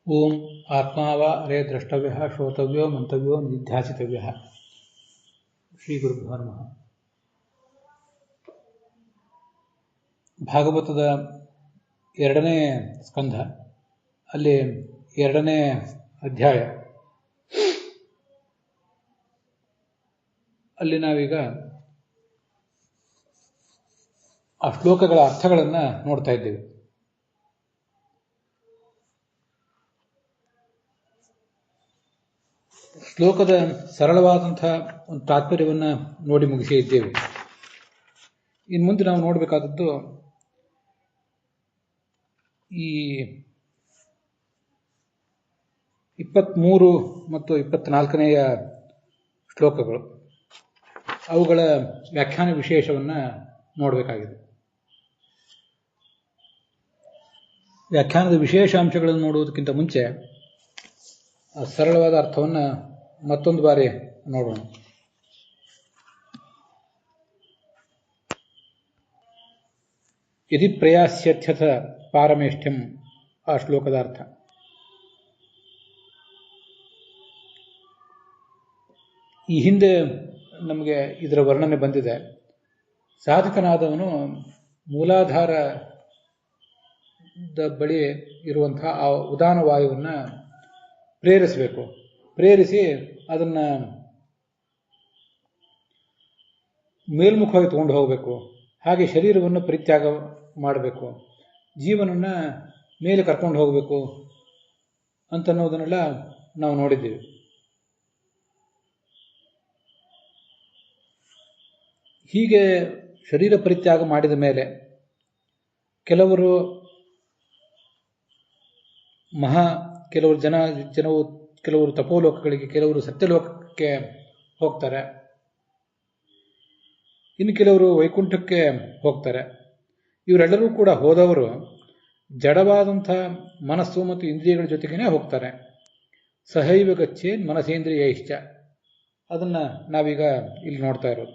ಓಂ ಆತ್ಮಾವ ರೇ ದ್ರಷ್ಟವ್ಯ ಶ್ರೋತವ್ಯೋ ಮಂತವ್ಯೋ ನಿಧ್ಯಾಸಿತವ್ಯ. ಶ್ರೀ ಗುರುಭ್ಯೋ ನಮಃ. ಭಾಗವತದ 2ನೇ ಸ್ಕಂಧ, ಅಲ್ಲಿ 2ನೇ ಅಧ್ಯಾಯ. ಅಲ್ಲಿ ನಾವೀಗ ಆ ಶ್ಲೋಕಗಳ ಅರ್ಥಗಳನ್ನು ನೋಡ್ತಾ ಇದ್ದೇವೆ. ಶ್ಲೋಕದ ಸರಳವಾದಂಥ ಒಂದು ತಾತ್ಪರ್ಯವನ್ನು ನೋಡಿ ಮುಗಿಸಿ ಇದ್ದೇವೆ. ಇನ್ನು ಮುಂದೆ ನಾವು ನೋಡಬೇಕಾದದ್ದು ಈ 23 ಮತ್ತು 24ನೆಯ ಶ್ಲೋಕಗಳು, ಅವುಗಳ ವ್ಯಾಖ್ಯಾನ ವಿಶೇಷವನ್ನು ನೋಡಬೇಕಾಗಿದೆ. ವ್ಯಾಖ್ಯಾನದ ವಿಶೇಷ ಅಂಶಗಳನ್ನು ನೋಡುವುದಕ್ಕಿಂತ ಮುಂಚೆ ಸರಳವಾದ ಅರ್ಥವನ್ನು ಮತ್ತೊಂದು ಬಾರಿ ನೋಡೋಣ. ಯದಿ ಪ್ರಯಾಸ್ಯಥ್ಯಥ ಪಾರಮೇಷ್ಠ್ಯಂ, ಆ ಶ್ಲೋಕದ ಅರ್ಥ. ಈ ಹಿಂದೆ ನಮಗೆ ಇದರ ವರ್ಣನೆ ಬಂದಿದೆ. ಸಾಧಕನಾದವನು ಮೂಲಾಧಾರದ ಬಳಿ ಇರುವಂತಹ ಆ ಉದಾನ ವಾಯುವನ್ನು ಪ್ರೇರಿಸಬೇಕು. ಪ್ರೇರಿಸಿ ಅದನ್ನು ಮೇಲ್ಮುಖವಾಗಿ ತಗೊಂಡು ಹೋಗಬೇಕು. ಹಾಗೆ ಶರೀರವನ್ನು ಪರಿತ್ಯಾಗ ಮಾಡಬೇಕು, ಜೀವನನ್ನು ಮೇಲೆ ಕರ್ಕೊಂಡು ಹೋಗಬೇಕು ಅಂತನ್ನೋದನ್ನೆಲ್ಲ ನಾವು ನೋಡಿದ್ದೀವಿ. ಹೀಗೆ ಶರೀರ ಪರಿತ್ಯಾಗ ಮಾಡಿದ ಮೇಲೆ ಕೆಲವರು ತಪೋಲೋಕಗಳಿಗೆ, ಕೆಲವರು ಸತ್ಯಲೋಕಕ್ಕೆ ಹೋಗ್ತಾರೆ, ಇನ್ನು ಕೆಲವರು ವೈಕುಂಠಕ್ಕೆ ಹೋಗ್ತಾರೆ. ಇವರೆಲ್ಲರೂ ಕೂಡ ಹೋದವರು ಜಡವಾದಂಥ ಮನಸ್ಸು ಮತ್ತು ಇಂದ್ರಿಯಗಳ ಜೊತೆಗೇ ಹೋಗ್ತಾರೆ. ಸಹೈವ ಗಚ್ಚೇನ್ ಮನಸೇಂದ್ರಿಯ ಇಷ್ಟ, ಅದನ್ನು ನಾವೀಗ ಇಲ್ಲಿ ನೋಡ್ತಾ ಇರೋದು.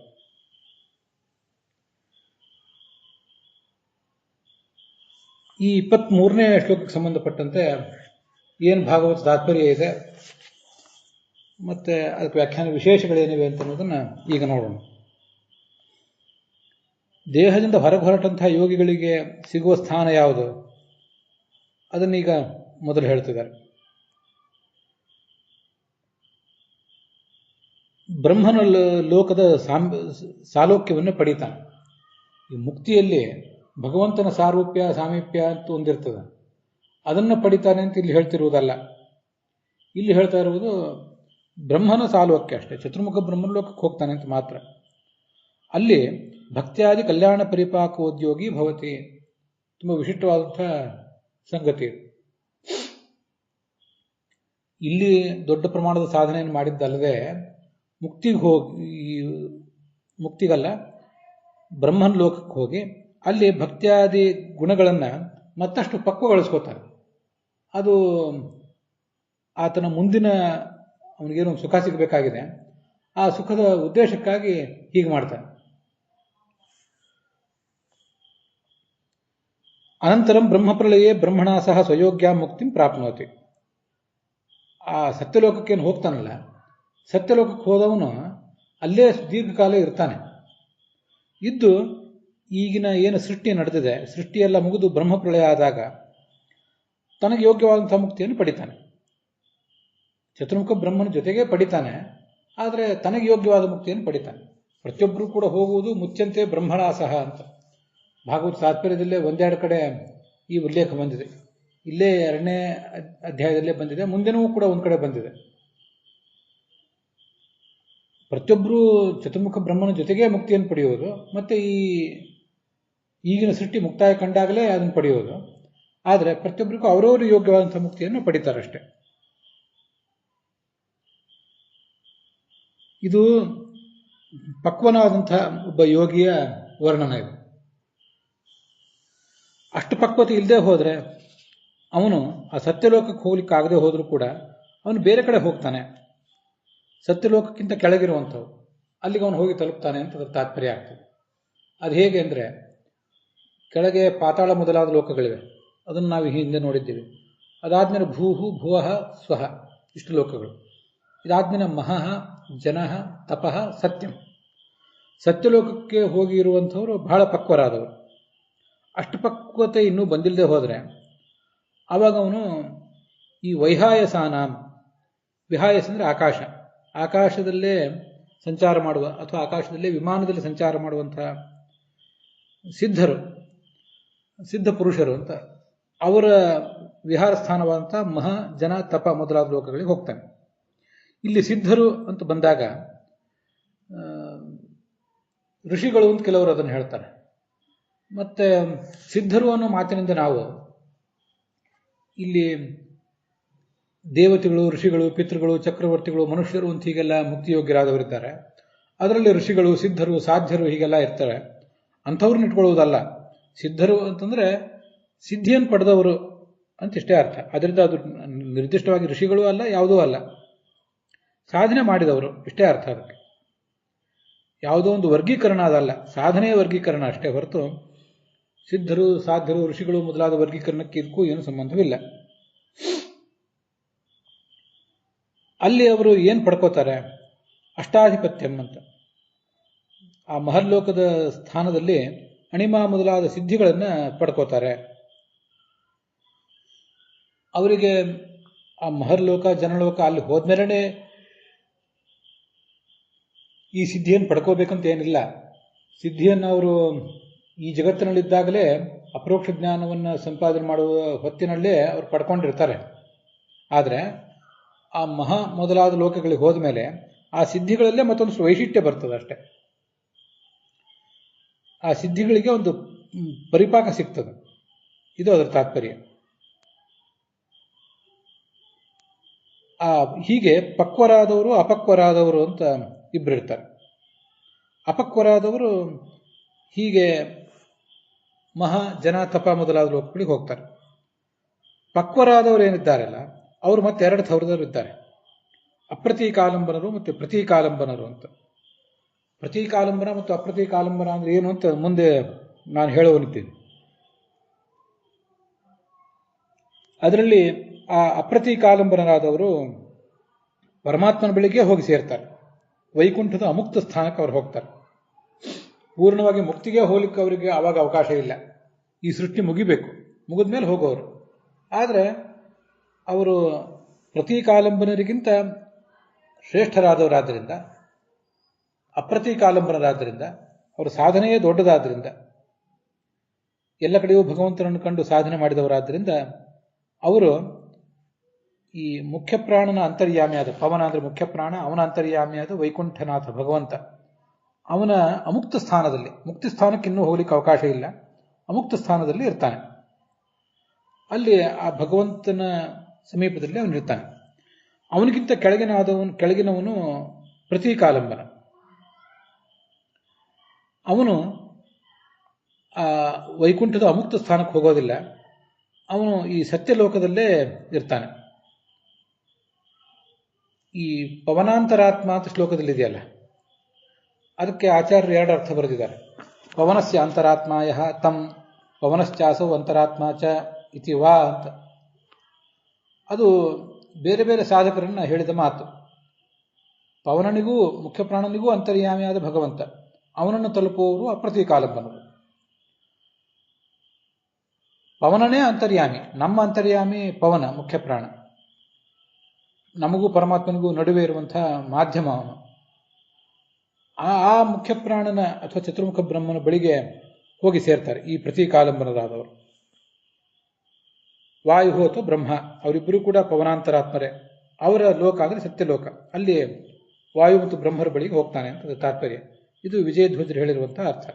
ಈ 23ನೇ ಶ್ಲೋಕಕ್ಕೆ ಸಂಬಂಧಪಟ್ಟಂತೆ ಏನು ಭಾಗವತ ತಾತ್ಪರ್ಯ ಇದೆ ಮತ್ತು ಅದಕ್ಕೆ ವ್ಯಾಖ್ಯಾನ ವಿಶೇಷಗಳೇನಿವೆ ಅಂತ ಅನ್ನೋದನ್ನು ಈಗ ನೋಡೋಣ. ದೇಹದಿಂದ ಹೊರಗೆ ಹೊರಟಂತಹ ಯೋಗಿಗಳಿಗೆ ಸಿಗುವ ಸ್ಥಾನ ಯಾವುದು ಅದನ್ನೀಗ ಮೊದಲು ಹೇಳ್ತಿದ್ದಾರೆ. ಬ್ರಹ್ಮನ ಲೋಕದ ಸಾಲೋಕ್ಯವನ್ನು ಪಡೀತಾನೆ. ಈ ಮುಕ್ತಿಯಲ್ಲಿ ಭಗವಂತನ ಸಾರೂಪ್ಯ ಸಾಮೀಪ್ಯ ಅಂತ ಒಂದಿರ್ತದೆ, ಅದನ್ನು ಪಡಿತಾನೆ ಅಂತ ಇಲ್ಲಿ ಹೇಳ್ತಿರುವುದಲ್ಲ. ಇಲ್ಲಿ ಹೇಳ್ತಾ ಇರುವುದು ಬ್ರಹ್ಮನ ಸಾಲೋಕ್ಯ ಅಷ್ಟೇ. ಚತುರ್ಮುಖ ಬ್ರಹ್ಮನ ಲೋಕಕ್ಕೆ ಹೋಗ್ತಾನೆ ಅಂತ ಮಾತ್ರ. ಅಲ್ಲಿ ಭಕ್ತ್ಯಾದಿ ಕಲ್ಯಾಣ ಪರಿಪಾಕೋದ್ಯೋಗಿ ಭವತಿ. ತುಂಬ ವಿಶಿಷ್ಟವಾದಂಥ ಸಂಗತಿ. ಇಲ್ಲಿ ದೊಡ್ಡ ಪ್ರಮಾಣದ ಸಾಧನೆಯನ್ನು ಮಾಡಿದ್ದಲ್ಲದೆ ಮುಕ್ತಿಗಲ್ಲ, ಬ್ರಹ್ಮನ ಲೋಕಕ್ಕೆ ಹೋಗಿ ಅಲ್ಲಿ ಭಕ್ತ್ಯಾದಿ ಗುಣಗಳನ್ನು ಮತ್ತಷ್ಟು ಪಕ್ವಗೊಳಿಸ್ಕೋತಾರೆ. ಅದು ಆತನ ಮುಂದಿನ ಅವನಿಗೇನು ಸುಖ ಸಿಗಬೇಕಾಗಿದೆ, ಆ ಸುಖದ ಉದ್ದೇಶಕ್ಕಾಗಿ ಹೀಗೆ ಮಾಡ್ತಾನೆ. ಅನಂತರಂ ಬ್ರಹ್ಮಪ್ರಳಯೇ ಬ್ರಹ್ಮಣ ಸಹ ಸ್ವಯೋಗ್ಯ ಮುಕ್ತಿಂ ಪ್ರಾಪ್ನೋತಿ. ಆ ಸತ್ಯಲೋಕಕ್ಕೇನು ಹೋಗ್ತಾನಲ್ಲ, ಸತ್ಯಲೋಕಕ್ಕೆ ಹೋದವನು ಅಲ್ಲೇ ದೀರ್ಘಕಾಲ ಇರ್ತಾನೆ. ಇದ್ದು ಈಗಿನ ಏನು ಸೃಷ್ಟಿ ನಡೆದಿದೆ, ಸೃಷ್ಟಿಯೆಲ್ಲ ಮುಗಿದು ಬ್ರಹ್ಮಪ್ರಳಯ ಆದಾಗ ತನಗೆ ಯೋಗ್ಯವಾದಂಥ ಮುಕ್ತಿಯನ್ನು ಪಡಿತಾನೆ. ಚತುರ್ಮುಖ ಬ್ರಹ್ಮನ ಜೊತೆಗೆ ಪಡಿತಾನೆ, ಆದರೆ ತನಗೆ ಯೋಗ್ಯವಾದ ಮುಕ್ತಿಯನ್ನು ಪಡಿತಾನೆ. ಪ್ರತಿಯೊಬ್ಬರೂ ಕೂಡ ಹೋಗುವುದು ಮುಚ್ಚಂತೆ ಬ್ರಹ್ಮಣಾಸಹ ಅಂತ ಭಾಗವತ ತಾತ್ಪರ್ಯದಲ್ಲೇ ಒಂದೆರಡು ಕಡೆ ಈ ಉಲ್ಲೇಖ ಬಂದಿದೆ. ಇಲ್ಲೇ 2ನೇ ಅಧ್ಯಾಯದಲ್ಲೇ ಬಂದಿದೆ, ಮುಂದೆನೂ ಕೂಡ ಒಂದು ಕಡೆ ಬಂದಿದೆ. ಪ್ರತಿಯೊಬ್ಬರೂ ಚತುರ್ಮುಖ ಬ್ರಹ್ಮನ ಜೊತೆಗೆ ಮುಕ್ತಿಯನ್ನು ಪಡೆಯುವುದು, ಮತ್ತು ಈಗಿನ ಸೃಷ್ಟಿ ಮುಕ್ತಾಯ ಕಂಡಾಗಲೇ ಅದನ್ನು ಪಡೆಯುವುದು. ಆದರೆ ಪ್ರತಿಯೊಬ್ಬರಿಗೂ ಅವರವರು ಯೋಗ್ಯವಾದಂಥ ಮುಕ್ತಿಯನ್ನು ಪಡಿತಾರಷ್ಟೆ. ಇದು ಪಕ್ವನಾದಂಥ ಒಬ್ಬ ಯೋಗಿಯ ವರ್ಣನ ಇದು. ಅಷ್ಟು ಪಕ್ವತೆ ಇಲ್ಲದೆ ಹೋದರೆ ಅವನು ಆ ಸತ್ಯಲೋಕಕ್ಕೆ ಹೋಗ್ಲಿಕ್ಕಾಗದೆ ಹೋದರೂ ಕೂಡ ಅವನು ಬೇರೆ ಕಡೆ ಹೋಗ್ತಾನೆ. ಸತ್ಯಲೋಕಕ್ಕಿಂತ ಕೆಳಗಿರುವಂಥವು ಅಲ್ಲಿಗೆ ಅವನು ಹೋಗಿ ತಲುಪ್ತಾನೆ ಅಂತ ಅದರ ತಾತ್ಪರ್ಯ ಆಗ್ತದೆ. ಅದು ಹೇಗೆ ಅಂದರೆ, ಕೆಳಗೆ ಪಾತಾಳ ಮೊದಲಾದ ಲೋಕಗಳಿವೆ, ಅದನ್ನು ನಾವು ಹಿಂದೆ ನೋಡಿದ್ದೀವಿ. ಅದಾದ್ಮೇಲೆ ಭೂಹು ಭುವಃ ಸ್ವಹ ಇಷ್ಟು ಲೋಕಗಳು. ಇದಾದ್ಮೇಲೆ ಮಹಃ ಜನಃ ತಪಃ ಸತ್ಯಂ. ಸತ್ಯಲೋಕಕ್ಕೆ ಹೋಗಿ ಇರುವಂಥವರು ಬಹಳ ಪಕ್ವರಾದವರು. ಅಷ್ಟು ಪಕ್ವತೆ ಇನ್ನೂ ಬಂದಿಲ್ಲದೆ ಹೋದರೆ ಆವಾಗ ಅವನು ಈ ವೈಹಾಯಸಾನ, ವಿಹಾಯಸ್ ಅಂದರೆ ಆಕಾಶ, ಆಕಾಶದಲ್ಲೇ ಸಂಚಾರ ಮಾಡುವ ಅಥವಾ ಆಕಾಶದಲ್ಲೇ ವಿಮಾನದಲ್ಲಿ ಸಂಚಾರ ಮಾಡುವಂತಹ ಸಿದ್ಧರು, ಸಿದ್ಧ ಪುರುಷರು ಅಂತ ಅವರ ವಿಹಾರ ಸ್ಥಾನವಾದಂಥ ಮಹ ಜನ ತಪ ಮೊದಲಾದ ಲೋಕಗಳಿಗೆ ಹೋಗ್ತಾನೆ. ಇಲ್ಲಿ ಸಿದ್ಧರು ಅಂತ ಬಂದಾಗ ಋಷಿಗಳು ಅಂತ ಕೆಲವರು ಅದನ್ನು ಹೇಳ್ತಾರೆ. ಮತ್ತೆ ಸಿದ್ಧರು ಅನ್ನೋ ಮಾತಿನಿಂದ ನಾವು ಇಲ್ಲಿ ದೇವತೆಗಳು, ಋಷಿಗಳು, ಪಿತೃಗಳು, ಚಕ್ರವರ್ತಿಗಳು, ಮನುಷ್ಯರು ಅಂತ ಹೀಗೆಲ್ಲ ಮುಕ್ತಿಯೋಗ್ಯರಾದವರಿದ್ದಾರೆ. ಅದರಲ್ಲಿ ಋಷಿಗಳು, ಸಿದ್ಧರು, ಸಾಧ್ಯರು ಹೀಗೆಲ್ಲ ಇರ್ತಾರೆ. ಅಂಥವ್ರನ್ನ ಇಟ್ಕೊಳ್ಳುವುದಲ್ಲ. ಸಿದ್ಧರು ಅಂತಂದ್ರೆ ಸಿದ್ಧಿಯನ್ನು ಪಡೆದವರು ಅಂತ ಇಷ್ಟೇ ಅರ್ಥ. ಅದರಿಂದ ಅದು ನಿರ್ದಿಷ್ಟವಾಗಿ ಋಷಿಗಳು ಅಲ್ಲ, ಯಾವುದೂ ಅಲ್ಲ, ಸಾಧನೆ ಮಾಡಿದವರು ಇಷ್ಟೇ ಅರ್ಥ. ಅದಕ್ಕೆ ಯಾವುದೋ ಒಂದು ವರ್ಗೀಕರಣ ಅದಲ್ಲ, ಸಾಧನೆಯ ವರ್ಗೀಕರಣ ಅಷ್ಟೇ ಹೊರತು ಸಿದ್ಧರು, ಸಾಧ್ಯರು, ಋಷಿಗಳು ಮೊದಲಾದ ವರ್ಗೀಕರಣಕ್ಕೆ ಇದಕ್ಕೂ ಏನು ಸಂಬಂಧವಿಲ್ಲ. ಅಲ್ಲಿ ಅವರು ಏನು ಪಡ್ಕೋತಾರೆ? ಅಷ್ಟಾಧಿಪತ್ಯಂ ಅಂತ. ಆ ಮಹರ್ಲೋಕದ ಸ್ಥಾನದಲ್ಲಿ ಅಣಿಮ ಮೊದಲಾದ ಸಿದ್ಧಿಗಳನ್ನು ಪಡ್ಕೋತಾರೆ. ಅವರಿಗೆ ಆ ಮಹರ್ಲೋಕ, ಜನಲೋಕ ಅಲ್ಲಿ ಹೋದ್ಮೇಲೆ ಈ ಸಿದ್ಧಿಯನ್ನು ಪಡ್ಕೋಬೇಕಂತ ಏನಿಲ್ಲ. ಸಿದ್ಧಿಯನ್ನು ಅವರು ಈ ಜಗತ್ತಿನಲ್ಲಿದ್ದಾಗಲೇ ಅಪರೋಕ್ಷ ಜ್ಞಾನವನ್ನು ಸಂಪಾದನೆ ಮಾಡುವ ಹೊತ್ತಿನಲ್ಲೇ ಅವರು ಪಡ್ಕೊಂಡಿರ್ತಾರೆ. ಆದರೆ ಆ ಮಹಾ ಮೊದಲಾದ ಲೋಕಗಳಿಗೆ ಹೋದ ಮೇಲೆ ಆ ಸಿದ್ಧಿಗಳಲ್ಲೇ ಮತ್ತೊಂದು ವೈಶಿಷ್ಟ್ಯ ಬರ್ತದೆ ಅಷ್ಟೆ. ಆ ಸಿದ್ಧಿಗಳಿಗೆ ಒಂದು ಪರಿಪಾಕ ಸಿಗ್ತದೆ. ಇದು ಅದರ ತಾತ್ಪರ್ಯ. ಹೀಗೆ ಪಕ್ವರಾದವರು, ಅಪಕ್ವರಾದವರು ಅಂತ ಇಬ್ಬರಿರ್ತಾರೆ. ಅಪಕ್ವರಾದವರು ಹೀಗೆ ಮಹಾ ಜನ ತಪ ಮೊದಲಾದ ಲೋಕಗಳಿಗೆ ಹೋಗ್ತಾರೆ. ಪಕ್ವರಾದವರು ಏನಿದ್ದಾರಲ್ಲ ಅವರು ಮತ್ತೆ ಎರಡು ಥರದವರು ಇದ್ದಾರೆ. ಅಪ್ರತೀಕಾಲಂಬನರು ಮತ್ತು ಪ್ರತೀಕಾಲಂಬನರು ಅಂತ. ಪ್ರತೀಕಾಲಂಬನ ಮತ್ತು ಅಪ್ರತೀಕಾಲಂಬನ ಅಂದ್ರೆ ಏನು ಅಂತ ಮುಂದೆ ನಾನು ಹೇಳುವನಿದ್ದೀನಿ. ಅದರಲ್ಲಿ ಆ ಅಪ್ರತೀಕಾಲಂಬನರಾದವರು ಪರಮಾತ್ಮನ ಬಳಿಗೆ ಹೋಗಿ ಸೇರ್ತಾರೆ. ವೈಕುಂಠದ ಅಮುಕ್ತ ಸ್ಥಾನಕ್ಕೆ ಅವರು ಹೋಗ್ತಾರೆ. ಪೂರ್ಣವಾಗಿ ಮುಕ್ತಿಗೆ ಹೋಗ್ಲಿಕ್ಕೆ ಅವರಿಗೆ ಆವಾಗ ಅವಕಾಶ ಇಲ್ಲ. ಈ ಸೃಷ್ಟಿ ಮುಗಿಬೇಕು, ಮುಗಿದ ಮೇಲೆ ಹೋಗೋರು. ಆದರೆ ಅವರು ಪ್ರತೀಕಾಲಂಬನರಿಗಿಂತ ಶ್ರೇಷ್ಠರಾದವರಾದ್ದರಿಂದ, ಅಪ್ರತೀಕಾಲಂಬನರಾದ್ದರಿಂದ, ಅವರ ಸಾಧನೆಯೇ ದೊಡ್ಡದಾದ್ದರಿಂದ, ಎಲ್ಲ ಕಡೆಯೂ ಭಗವಂತನನ್ನು ಕಂಡು ಸಾಧನೆ ಮಾಡಿದವರಾದ್ದರಿಂದ ಅವರು ಈ ಮುಖ್ಯ ಪ್ರಾಣನ ಅಂತರ್ಯಾಮಿಯಾದ, ಪವನ ಅಂದರೆ ಮುಖ್ಯ ಪ್ರಾಣ, ಅವನ ಅಂತರ್ಯಾಮಿಯಾದ ವೈಕುಂಠನಾಥ ಭಗವಂತ, ಅವನ ಅಮುಕ್ತ ಸ್ಥಾನದಲ್ಲಿ, ಮುಕ್ತಿ ಸ್ಥಾನಕ್ಕೆ ಇನ್ನೂ ಹೋಗ್ಲಿಕ್ಕೆ ಅವಕಾಶ ಇಲ್ಲ, ಅಮುಕ್ತ ಸ್ಥಾನದಲ್ಲಿ ಇರ್ತಾನೆ. ಅಲ್ಲಿ ಆ ಭಗವಂತನ ಸಮೀಪದಲ್ಲಿ ಅವನಿರ್ತಾನೆ. ಅವನಿಗಿಂತ ಕೆಳಗಿನವನು ಪ್ರತೀಕಾಲಂಬನ. ಅವನು ಆ ವೈಕುಂಠದ ಅಮುಕ್ತ ಸ್ಥಾನಕ್ಕೆ ಹೋಗೋದಿಲ್ಲ. ಅವನು ಈ ಸತ್ಯಲೋಕದಲ್ಲೇ ಇರ್ತಾನೆ. ಈ ಪವನಾಂತರಾತ್ಮ ಅಂತ ಶ್ಲೋಕದಲ್ಲಿದೆಯಲ್ಲ, ಅದಕ್ಕೆ ಆಚಾರ್ಯರು ಎರಡು ಅರ್ಥ ಬರೆದಿದ್ದಾರೆ. ಪವನಸ್ಯ ಅಂತರಾತ್ಮಾಯ ತಂ ಪವನಶ್ಚಾಸೌ ಅಂತರಾತ್ಮ ಚ ಇತಿ ವಾ ಅಂತ. ಅದು ಬೇರೆ ಬೇರೆ ಸಾಧಕರನ್ನ ಹೇಳಿದ ಮಾತು. ಪವನನಿಗೂ ಮುಖ್ಯ ಪ್ರಾಣನಿಗೂ ಅಂತರ್ಯಾಮಿಯಾದ ಭಗವಂತ, ಅವನನ್ನು ತಲುಪುವವರು ಅಪ್ರತೀಕಾಲಂಬನರು. ಪವನನೇ ಅಂತರ್ಯಾಮಿ, ನಮ್ಮ ಅಂತರ್ಯಾಮಿ ಪವನ ಮುಖ್ಯ ಪ್ರಾಣ, ನಮಗೂ ಪರಮಾತ್ಮನಿಗೂ ನಡುವೆ ಇರುವಂತಹ ಮಾಧ್ಯಮ ಅವನು. ಆ ಮುಖ್ಯ ಪ್ರಾಣನ ಅಥವಾ ಚತುರ್ಮುಖ ಬ್ರಹ್ಮನ ಬಳಿಗೆ ಹೋಗಿ ಸೇರ್ತಾರೆ ಈ ಪ್ರತೀಕಾಲಂಬನರಾದವರು. ವಾಯು ಅಥವಾ ಬ್ರಹ್ಮ ಅವರಿಬ್ಬರು ಕೂಡ ಪವನಾಂತರಾತ್ಮರೇ. ಅವರ ಲೋಕ ಅಂದರೆ ಸತ್ಯಲೋಕ. ಅಲ್ಲಿ ವಾಯು ಮತ್ತು ಬ್ರಹ್ಮರ ಬಳಿಗೆ ಹೋಗ್ತಾನೆ ಅಂತ ತಾತ್ಪರ್ಯ. ಇದು ವಿಜಯಧ್ವಜರು ಹೇಳಿರುವಂತಹ ಅರ್ಥ.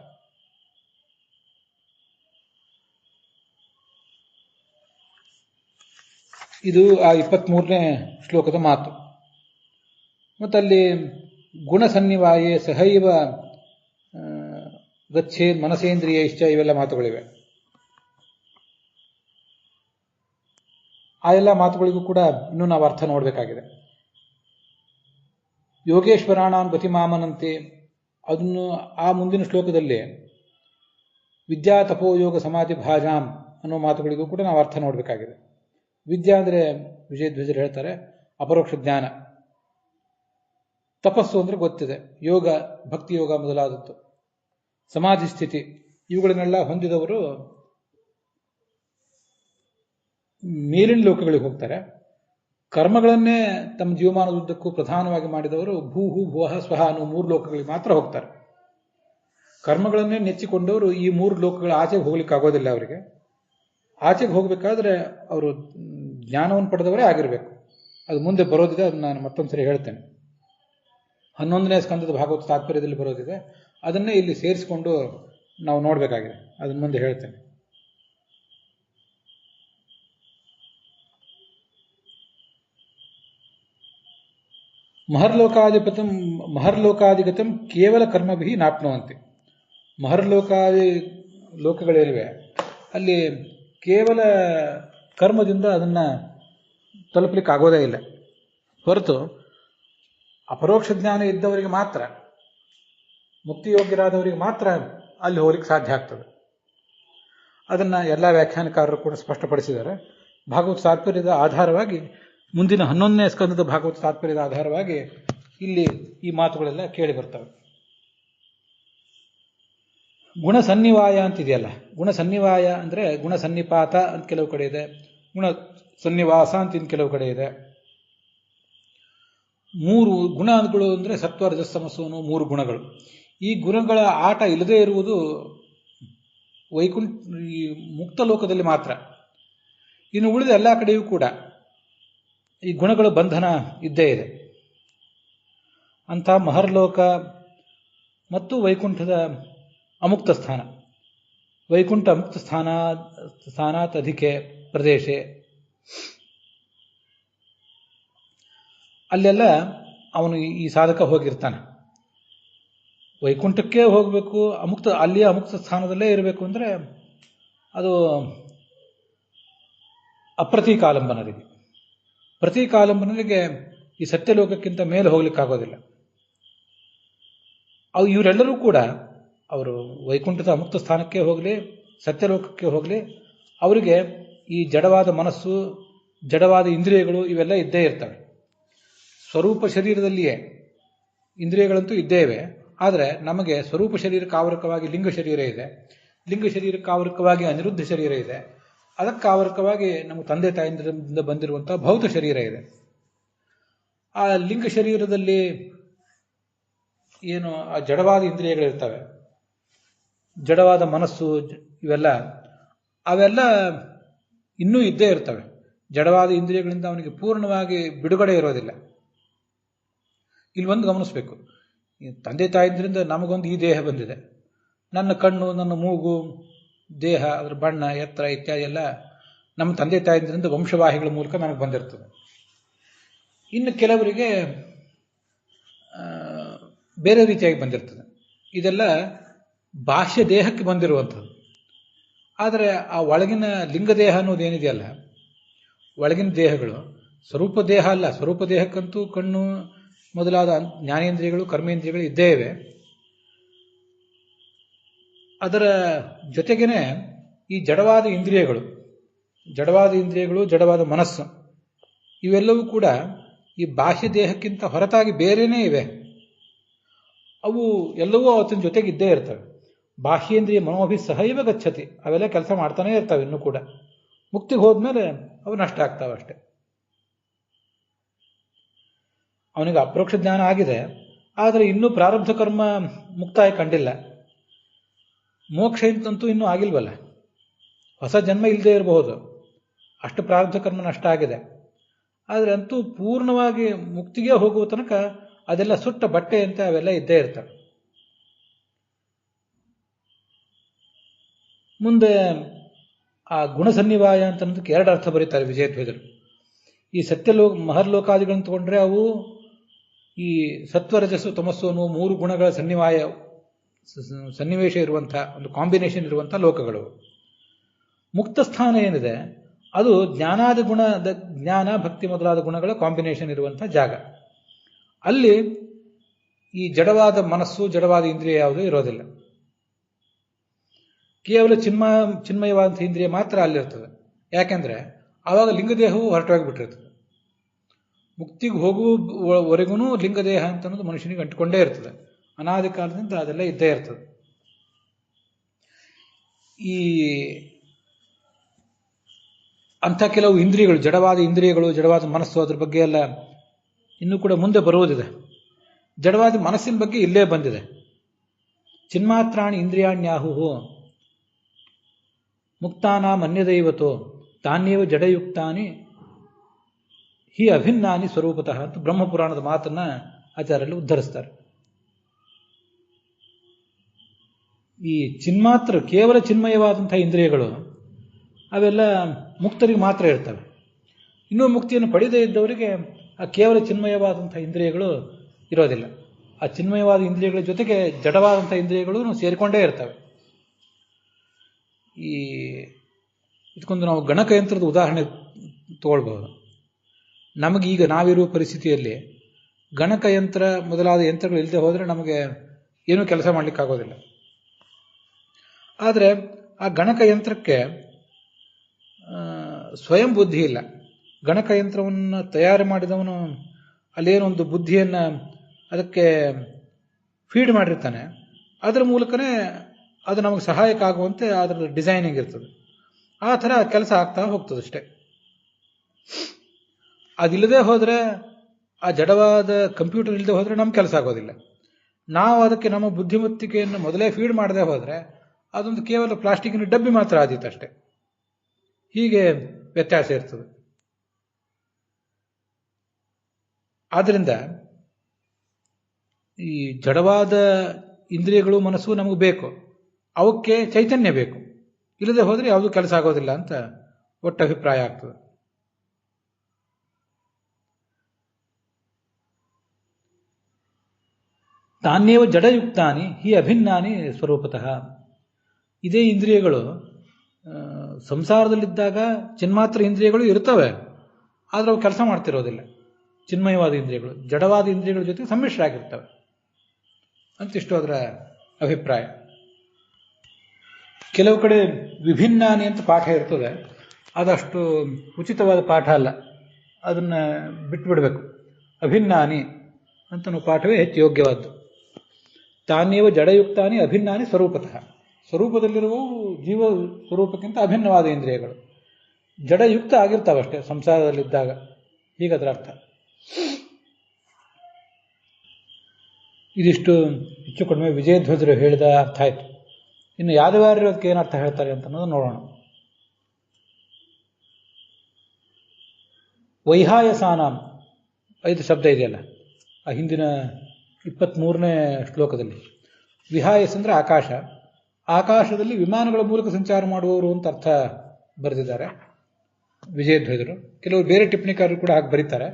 ಇದು ಆ 23ನೇ ಶ್ಲೋಕದ ಮಾತು. ಮತ್ತಲ್ಲಿ ಗುಣಸನ್ನಿವಾಯೇ ಸಹೈವ ಗಚ್ಚೇ ಮನಸೇಂದ್ರಿಯ ಇಷ್ಟ ಇವೆಲ್ಲ ಮಾತುಗಳಿವೆ. ಆ ಎಲ್ಲ ಮಾತುಗಳಿಗೂ ಕೂಡ ಇನ್ನೂ ನಾವು ಅರ್ಥ ನೋಡಬೇಕಾಗಿದೆ. ಯೋಗೇಶ್ವರಾಣಾಂ ಗತಿಮಾಮನಂತೆ, ಅದನ್ನು ಆ ಮುಂದಿನ ಶ್ಲೋಕದಲ್ಲಿ ವಿದ್ಯಾ ತಪೋಯೋಗ ಸಮಾಧಿ ಭಾಜಾಂ ಅನ್ನೋ ಮಾತುಗಳಿಗೂ ಕೂಡ ನಾವು ಅರ್ಥ ನೋಡಬೇಕಾಗಿದೆ. ವಿದ್ಯಾ ಅಂದರೆ ವಿಜಯಧ್ವಜರು ಹೇಳ್ತಾರೆ ಅಪರೋಕ್ಷ ಜ್ಞಾನ. ತಪಸ್ಸು ಅಂದರೆ ಗೊತ್ತಿದೆ, ಯೋಗ, ಭಕ್ತಿ ಯೋಗ ಮೊದಲಾದದ್ದು, ಸಮಾಧಿ ಸ್ಥಿತಿ, ಇವುಗಳನ್ನೆಲ್ಲ ಹೊಂದಿದವರು ಮೇಲಿನ ಲೋಕಗಳಿಗೆ ಹೋಗ್ತಾರೆ. ಕರ್ಮಗಳನ್ನೇ ತಮ್ಮ ಜೀವಮಾನದುದ್ದಕ್ಕೂ ಪ್ರಧಾನವಾಗಿ ಮಾಡಿದವರು ಭೂಹು ಭುವಃ ಸ್ವಹ ಅನ್ನೋ 3 ಲೋಕಗಳಿಗೆ ಮಾತ್ರ ಹೋಗ್ತಾರೆ. ಕರ್ಮಗಳನ್ನೇ ನೆಚ್ಚಿಕೊಂಡವರು ಈ 3 ಲೋಕಗಳ ಆಚೆಗೆ ಹೋಗ್ಲಿಕ್ಕೆ ಆಗೋದಿಲ್ಲ. ಅವರಿಗೆ ಆಚೆಗೆ ಹೋಗ್ಬೇಕಾದ್ರೆ ಅವರು ಜ್ಞಾನವನ್ನು ಪಡೆದವರೇ ಆಗಿರಬೇಕು. ಅದು ಮುಂದೆ ಬರೋದಿದೆ, ಅದನ್ನು ನಾನು ಮತ್ತೊಂದ್ಸರಿ ಹೇಳ್ತೇನೆ. 11ನೇ ಸ್ಕಂದದ ಭಾಗವತ ತಾತ್ಪರ್ಯದಲ್ಲಿ ಬರೋದಿದೆ, ಅದನ್ನೇ ಇಲ್ಲಿ ಸೇರಿಸಿಕೊಂಡು ನಾವು ನೋಡಬೇಕಾಗಿದೆ. ಅದನ್ನ ಮುಂದೆ ಹೇಳ್ತೇನೆ. ಮಹರ್ಲೋಕಾದಿಗತಂ ಕೇವಲ ಕರ್ಮಭಿ ನಾಪ್ನುವಂತೆ. ಲೋಕಗಳಿವೆ, ಅಲ್ಲಿ ಕೇವಲ ಕರ್ಮದಿಂದ ಅದನ್ನ ತಲುಪಲಿಕ್ಕೆ ಆಗೋದೇ ಇಲ್ಲ. ಹೊರತು ಅಪರೋಕ್ಷ ಜ್ಞಾನ ಇದ್ದವರಿಗೆ ಮಾತ್ರ, ಮುಕ್ತಿಯೋಗ್ಯರಾದವರಿಗೆ ಮಾತ್ರ ಅಲ್ಲಿ ಹೋಗ್ಲಿಕ್ಕೆ ಸಾಧ್ಯ ಆಗ್ತದೆ. ಅದನ್ನ ಎಲ್ಲ ವ್ಯಾಖ್ಯಾನಕಾರರು ಕೂಡ ಸ್ಪಷ್ಟಪಡಿಸಿದ್ದಾರೆ. ಭಾಗವತ ತಾತ್ಪರ್ಯದ ಆಧಾರವಾಗಿ, ಮುಂದಿನ 11ನೇ ಸ್ಕಂದದ ಭಾಗವತ ತಾತ್ಪರ್ಯದ ಆಧಾರವಾಗಿ ಇಲ್ಲಿ ಈ ಮಾತುಗಳೆಲ್ಲ ಕೇಳಿ ಬರ್ತವೆ. ಗುಣ ಸನ್ನಿವಾಯ ಅಂತಿದೆಯಲ್ಲ, ಗುಣ ಸನ್ನಿವಾಯ ಅಂದರೆ ಗುಣ ಸನ್ನಿಪಾತ ಅಂತ ಕೆಲವು ಕಡೆ ಇದೆ, ಗುಣ ಸನ್ನಿವಾಸ ಅಂತ ಇನ್ನು ಕೆಲವು ಕಡೆ ಇದೆ. 3 ಗುಣಗಳು ಅಂದರೆ ಸತ್ವ ರಜಸ್ ತಮಸ್ಸು ಅನ್ನೋ 3 ಗುಣಗಳು. ಈ ಗುಣಗಳ ಆಟ ಇಲ್ಲದೇ ಇರುವುದು ಈ ಮುಕ್ತ ಲೋಕದಲ್ಲಿ ಮಾತ್ರ. ಇನ್ನು ಉಳಿದ ಎಲ್ಲ ಕಡೆಯೂ ಕೂಡ ಈ ಗುಣಗಳ ಬಂಧನ ಇದ್ದೇ ಇದೆ. ಅಂಥ ಮಹರ್ಲೋಕ ಮತ್ತು ವೈಕುಂಠದ ಅಮುಕ್ತ ಸ್ಥಾನ, ವೈಕುಂಠ ಅಮುಕ್ತ ಸ್ಥಾನಾತ್ ಅಧಿಕೆ ಪ್ರದೇಶ, ಅಲ್ಲೆಲ್ಲ ಅವನು ಈ ಸಾಧಕ ಹೋಗಿರ್ತಾನೆ. ವೈಕುಂಠಕ್ಕೆ ಹೋಗಬೇಕು, ಅಲ್ಲಿಯ ಅಮುಕ್ತ ಸ್ಥಾನದಲ್ಲೇ ಇರಬೇಕು ಅಂದರೆ ಅದು ಅಪ್ರತೀಕಾಲಂಬನರಿಗೆ. ಪ್ರತೀಕಾಲಂಬನರಿಗೆ ಈ ಸತ್ಯಲೋಕಕ್ಕಿಂತ ಮೇಲೆ ಹೋಗ್ಲಿಕ್ಕಾಗೋದಿಲ್ಲ. ಇವರೆಲ್ಲರೂ ಕೂಡ ಅವರು ವೈಕುಂಠದ ಅಮುಕ್ತ ಸ್ಥಾನಕ್ಕೆ ಹೋಗಲಿ, ಸತ್ಯಲೋಕಕ್ಕೆ ಹೋಗಲಿ, ಅವರಿಗೆ ಈ ಜಡವಾದ ಮನಸ್ಸು, ಜಡವಾದ ಇಂದ್ರಿಯಗಳು ಇವೆಲ್ಲ ಇದ್ದೇ ಇರ್ತವೆ. ಸ್ವರೂಪ ಶರೀರದಲ್ಲಿಯೇ ಇಂದ್ರಿಯಗಳಂತೂ ಇದ್ದೇ ಇವೆ. ಆದರೆ ನಮಗೆ ಸ್ವರೂಪ ಶರೀರಕ್ಕೆ ಆವರಕವಾಗಿ ಲಿಂಗ ಶರೀರ ಇದೆ, ಲಿಂಗ ಶರೀರಕ್ಕೆ ಆವರಕವಾಗಿ ಅನಿರುದ್ಧ ಶರೀರ ಇದೆ, ಅದಕ್ಕೆ ಆವರಕವಾಗಿ ನಮ್ಮ ತಂದೆ ತಾಯಿಂದ ಬಂದಿರುವಂತಹ ಭೌತ ಶರೀರ ಇದೆ. ಆ ಲಿಂಗ ಶರೀರದಲ್ಲಿ ಏನು ಆ ಜಡವಾದ ಇಂದ್ರಿಯಗಳಿರ್ತವೆ, ಜಡವಾದ ಮನಸ್ಸು, ಅವೆಲ್ಲ ಇನ್ನೂ ಇದ್ದೇ ಇರ್ತವೆ. ಜಡವಾದ ಇಂದ್ರಿಯಗಳಿಂದ ಅವನಿಗೆ ಪೂರ್ಣವಾಗಿ ಬಿಡುಗಡೆ ಇರೋದಿಲ್ಲ. ಇಲ್ಲಿ ಒಂದು ಗಮನಿಸಬೇಕು, ತಂದೆ ತಾಯಿಂದ್ರಿಂದ ನಮಗೊಂದು ಈ ದೇಹ ಬಂದಿದೆ. ನನ್ನ ಕಣ್ಣು, ನನ್ನ ಮೂಗು, ದೇಹ, ಅದರ ಬಣ್ಣ, ಎತ್ತರ ಇತ್ಯಾದಿ ಎಲ್ಲ ನಮ್ಮ ತಂದೆ ತಾಯಿಂದ್ರಿಂದ ವಂಶವಾಹಿಗಳ ಮೂಲಕ ನನಗೆ ಬಂದಿರ್ತದೆ. ಇನ್ನು ಕೆಲವರಿಗೆ ಬೇರೆ ರೀತಿಯಾಗಿ ಬಂದಿರ್ತದೆ. ಇದೆಲ್ಲ ಬಾಹ್ಯ ದೇಹಕ್ಕೆ ಬಂದಿರುವಂಥದ್ದು. ಆದರೆ ಆ ಒಳಗಿನ ಲಿಂಗದೇಹ ಅನ್ನೋದೇನಿದೆಯಲ್ಲ, ಒಳಗಿನ ದೇಹಗಳು ಸ್ವರೂಪ ದೇಹ ಅಲ್ಲ. ಸ್ವರೂಪ ದೇಹಕ್ಕಂತೂ ಕಣ್ಣು ಮೊದಲಾದ ಜ್ಞಾನೇಂದ್ರಿಯಗಳು, ಕರ್ಮೇಂದ್ರಿಯಗಳು ಇದ್ದೇ ಇವೆ. ಅದರ ಜೊತೆಗೇನೆ ಈ ಜಡವಾದ ಇಂದ್ರಿಯಗಳು, ಜಡವಾದ ಮನಸ್ಸು, ಇವೆಲ್ಲವೂ ಕೂಡ ಈ ಬಾಹ್ಯ ದೇಹಕ್ಕಿಂತ ಹೊರತಾಗಿ ಬೇರೆನೇ ಇವೆ. ಅವು ಎಲ್ಲವೂ ಅವತ್ತಿನ ಜೊತೆಗೆ ಇದ್ದೇ ಇರ್ತವೆ. ಬಾಹ್ಯೇಂದ್ರಿಯ ಮನೋಭಿ ಸಹೈವ ಗಚ್ಚತಿ, ಅವೆಲ್ಲ ಕೆಲಸ ಮಾಡ್ತಾನೆ ಇರ್ತವೆ. ಇನ್ನೂ ಕೂಡ ಮುಕ್ತಿಗೆ ಹೋದ್ಮೇಲೆ ಅವು ನಷ್ಟ ಆಗ್ತಾವೆ ಅಷ್ಟೆ. ಅವನಿಗೆ ಅಪರೋಕ್ಷ ಜ್ಞಾನ ಆಗಿದೆ, ಆದರೆ ಇನ್ನೂ ಪ್ರಾರಬ್ಧ ಕರ್ಮ ಮುಕ್ತಾಯ ಕಂಡಿಲ್ಲ. ಮೋಕ್ಷ ಅಂತಂತೂ ಇನ್ನೂ ಆಗಿಲ್ವಲ್ಲ. ಹೊಸ ಜನ್ಮ ಇಲ್ಲದೆ ಇರಬಹುದು, ಅಷ್ಟು ಪ್ರಾರಬ್ಧ ಕರ್ಮ ನಷ್ಟ ಆಗಿದೆ. ಆದರೆ ಅಂತೂ ಪೂರ್ಣವಾಗಿ ಮುಕ್ತಿಗೆ ಹೋಗುವ ತನಕ ಅದೆಲ್ಲ ಸುಟ್ಟ ಬಟ್ಟೆಯಂತೆ ಅವೆಲ್ಲ ಇದ್ದೇ ಇರ್ತವೆ. ಮುಂದೆ ಆ ಗುಣಸನ್ನಿವಾಯ ಅಂತ ಅನ್ನೋದಕ್ಕೆ 2 ಅರ್ಥ ಬರೀತಾರೆ ವಿಜಯಧ್ವಜರು. ಈ ಮಹರ್ಲೋಕಾದಿಗಳನ್ನು ತಗೊಂಡ್ರೆ ಅವು ಈ ಸತ್ವರಜಸ್ಸು ತಮಸ್ಸು ಅನ್ನುವ 3 ಗುಣಗಳ ಸನ್ನಿವೇಶ ಇರುವಂತಹ ಒಂದು ಕಾಂಬಿನೇಷನ್ ಇರುವಂತಹ ಲೋಕಗಳು. ಮುಕ್ತ ಸ್ಥಾನ ಏನಿದೆ ಅದು ಜ್ಞಾನ, ಭಕ್ತಿ ಮೊದಲಾದ ಗುಣಗಳ ಕಾಂಬಿನೇಷನ್ ಇರುವಂತಹ ಜಾಗ. ಅಲ್ಲಿ ಈ ಜಡವಾದ ಮನಸ್ಸು, ಜಡವಾದ ಇಂದ್ರಿಯ ಯಾವುದೂ ಇರೋದಿಲ್ಲ. ಕೇವಲ ಚಿನ್ಮಯವಾದ ಇಂದ್ರಿಯ ಮಾತ್ರ ಅಲ್ಲಿರ್ತದೆ. ಯಾಕೆಂದ್ರೆ ಆವಾಗ ಲಿಂಗದೇಹವು ಹೊರಟೋಗಿಬಿಟ್ಟಿರ್ತದೆ. ಮುಕ್ತಿಗೆ ಹೋಗುವವರೆಗೂ ಲಿಂಗದೇಹ ಅಂತ ಅನ್ನೋದು ಮನುಷ್ಯನಿಗೆ ಅಂಟಿಕೊಂಡೇ ಇರ್ತದೆ. ಅನಾದಿ ಕಾಲದಿಂದ ಅದೆಲ್ಲ ಇದ್ದೇ ಇರ್ತದೆ. ಈ ಅಂಥ ಕೆಲವು ಇಂದ್ರಿಯಗಳು, ಜಡವಾದ ಇಂದ್ರಿಯಗಳು, ಜಡವಾದ ಮನಸ್ಸು, ಅದ್ರ ಬಗ್ಗೆ ಎಲ್ಲ ಇನ್ನೂ ಕೂಡ ಮುಂದೆ ಬರುವುದಿದೆ. ಜಡವಾದ ಮನಸ್ಸಿನ ಬಗ್ಗೆ ಇಲ್ಲೇ ಬಂದಿದೆ. ಚಿನ್ಮಾತ್ರಾಣಿ ಇಂದ್ರಿಯಾಣ್ಯಾಹು ಮುಕ್ತಾನಾಂ ಅನ್ಯದೈವತೋ ತಾನ್ಯೇವ ಜಡಯುಕ್ತಾನಿ ಹಿ ಅಭಿನ್ನಾನಿ ಸ್ವರೂಪತಃ ಅಂತ ಬ್ರಹ್ಮಪುರಾಣದ ಮಾತನ್ನ ಆಚಾರ್ಯರು ಉದ್ಧರಿಸ್ತಾರೆ. ಈ ಚಿನ್ಮಾತ್ರ, ಕೇವಲ ಚಿನ್ಮಯವಾದಂತಹ ಇಂದ್ರಿಯಗಳು ಅವೆಲ್ಲ ಮುಕ್ತರಿಗೆ ಮಾತ್ರ ಇರ್ತವೆ. ಇನ್ನೂ ಮುಕ್ತಿಯನ್ನು ಪಡೆದೇ ಇದ್ದವರಿಗೆ ಆ ಕೇವಲ ಚಿನ್ಮಯವಾದಂಥ ಇಂದ್ರಿಯಗಳು ಇರೋದಿಲ್ಲ. ಆ ಚಿನ್ಮಯವಾದ ಇಂದ್ರಿಯಗಳ ಜೊತೆಗೆ ಜಡವಾದಂಥ ಇಂದ್ರಿಯಗಳು ಸೇರಿಕೊಂಡೇ ಇರ್ತವೆ. ಈ ಇದಕ್ಕೊಂದು ನಾವು ಗಣಕಯಂತ್ರದ ಉದಾಹರಣೆ ತಗೊಳ್ಬಹುದು. ನಮಗೀಗ ನಾವಿರುವ ಪರಿಸ್ಥಿತಿಯಲ್ಲಿ ಗಣಕಯಂತ್ರ ಮೊದಲಾದ ಯಂತ್ರಗಳು ಇಲ್ಲದೆ ಹೋದರೆ ನಮಗೆ ಏನೂ ಕೆಲಸ ಮಾಡಲಿಕ್ಕಾಗೋದಿಲ್ಲ. ಆದರೆ ಆ ಗಣಕಯಂತ್ರಕ್ಕೆ ಸ್ವಯಂ ಬುದ್ಧಿ ಇಲ್ಲ. ಗಣಕಯಂತ್ರವನ್ನು ತಯಾರು ಮಾಡಿದವನು ಅಲ್ಲೇನೊಂದು ಬುದ್ಧಿಯನ್ನು ಅದಕ್ಕೆ ಫೀಡ್ ಮಾಡಿರ್ತಾನೆ. ಅದರ ಮೂಲಕನೇ ಅದು ನಮಗೆ ಸಹಾಯಕ ಆಗುವಂತೆ ಅದರ ಡಿಸೈನಿಂಗ್ ಇರ್ತದೆ. ಆ ಥರ ಕೆಲಸ ಆಗ್ತಾ ಹೋಗ್ತದಷ್ಟೇ. ಅದಿಲ್ಲದೆ ಹೋದರೆ, ಆ ಜಡವಾದ ಕಂಪ್ಯೂಟರ್ ಇಲ್ಲದೆ ಹೋದರೆ ನಮ್ಮ ಕೆಲಸ ಆಗೋದಿಲ್ಲ. ನಾವು ಅದಕ್ಕೆ ನಮ್ಮ ಬುದ್ಧಿಮತ್ತಿಕೆಯನ್ನು ಮೊದಲೇ ಫೀಡ್ ಮಾಡದೆ ಹೋದರೆ ಅದೊಂದು ಕೇವಲ ಪ್ಲಾಸ್ಟಿಕ್ಕಿನ ಡಬ್ಬಿ ಮಾತ್ರ ಆದೀತು ಅಷ್ಟೇ. ಹೀಗೆ ವ್ಯತ್ಯಾಸ ಇರ್ತದೆ. ಆದ್ದರಿಂದ ಈ ಜಡವಾದ ಇಂದ್ರಿಯಗಳು, ಮನಸ್ಸು ನಮಗೆ ಬೇಕು. ಅವಕ್ಕೆ ಚೈತನ್ಯ ಬೇಕು. ಇಲ್ಲದೆ ಹೋದರೆ ಯಾವುದೂ ಕೆಲಸ ಆಗೋದಿಲ್ಲ ಅಂತ ಒಟ್ಟು ಅಭಿಪ್ರಾಯ ಆಗ್ತದೆ. ತಾನ್ಯೇವ ಜಡಯುಕ್ತಾನಿ ಹಿ ಅಭಿನ್ನಾನಿ ಸ್ವರೂಪತಃ. ಇದೇ ಇಂದ್ರಿಯಗಳು ಸಂಸಾರದಲ್ಲಿದ್ದಾಗ ಚಿನ್ಮಾತ್ರ ಇಂದ್ರಿಯಗಳು ಇರ್ತವೆ, ಆದರೆ ಅವು ಕೆಲಸ ಮಾಡ್ತಿರೋದಿಲ್ಲ. ಚಿನ್ಮಯವಾದ ಇಂದ್ರಿಯಗಳು ಜಡವಾದ ಇಂದ್ರಿಯಗಳ ಜೊತೆ ಸಮ್ಮಿಶ್ರ ಆಗಿರ್ತವೆ ಅಂತಿಷ್ಟು ಅದರ ಅಭಿಪ್ರಾಯ. ಕೆಲವು ಕಡೆ ವಿಭಿನ್ನಾನಿ ಅಂತ ಪಾಠ ಇರ್ತದೆ. ಅದಷ್ಟು ಉಚಿತವಾದ ಪಾಠ ಅಲ್ಲ, ಅದನ್ನು ಬಿಟ್ಟುಬಿಡಬೇಕು. ಅಭಿನ್ನಾನಿ ಅಂತ ಪಾಠವೇ ಹೆಚ್ಚು ಯೋಗ್ಯವಾದ್ದು. ತಾನೇವ ಜಡಯುಕ್ತಾನಿ ಅಭಿನ್ನಾನಿ ಸ್ವರೂಪತಃ. ಸ್ವರೂಪದಲ್ಲಿರುವ ಜೀವ ಸ್ವರೂಪಕ್ಕಿಂತ ಅಭಿನ್ನವಾದ ಇಂದ್ರಿಯಗಳು ಜಡಯುಕ್ತ ಆಗಿರ್ತಾವಷ್ಟೇ ಸಂಸಾರದಲ್ಲಿದ್ದಾಗ. ಹೀಗದರ ಅರ್ಥ. ಇದಿಷ್ಟು ಹೆಚ್ಚು ಕಡಿಮೆ ವಿಜಯಧ್ವಜರು ಹೇಳಿದ ಅರ್ಥ ಆಯಿತು. ಇನ್ನು ಯಾದವಾರ್ಯರು ಅದಕ್ಕೆ ಏನು ಅರ್ಥ ಹೇಳ್ತಾರೆ ಅಂತ ಅನ್ನೋದು ನೋಡೋಣ. ವೈಹಾಯಸಾನಾಂ 5 ಶಬ್ದ ಇದೆಯಲ್ಲ ಆ ಹಿಂದಿನ 23ನೇ ಶ್ಲೋಕದಲ್ಲಿ. ವಿಹಾಯಸ್ ಅಂದರೆ ಆಕಾಶ. ಆಕಾಶದಲ್ಲಿ ವಿಮಾನಗಳ ಮೂಲಕ ಸಂಚಾರ ಮಾಡುವವರು ಅಂತ ಅರ್ಥ ಬರೆದಿದ್ದಾರೆ ವಿಜಯಧ್ವಜರು. ಕೆಲವರು ಬೇರೆ ಟಿಪ್ಪಣಿಕಾರರು ಕೂಡ ಹಾಗೆ ಬರೀತಾರೆ.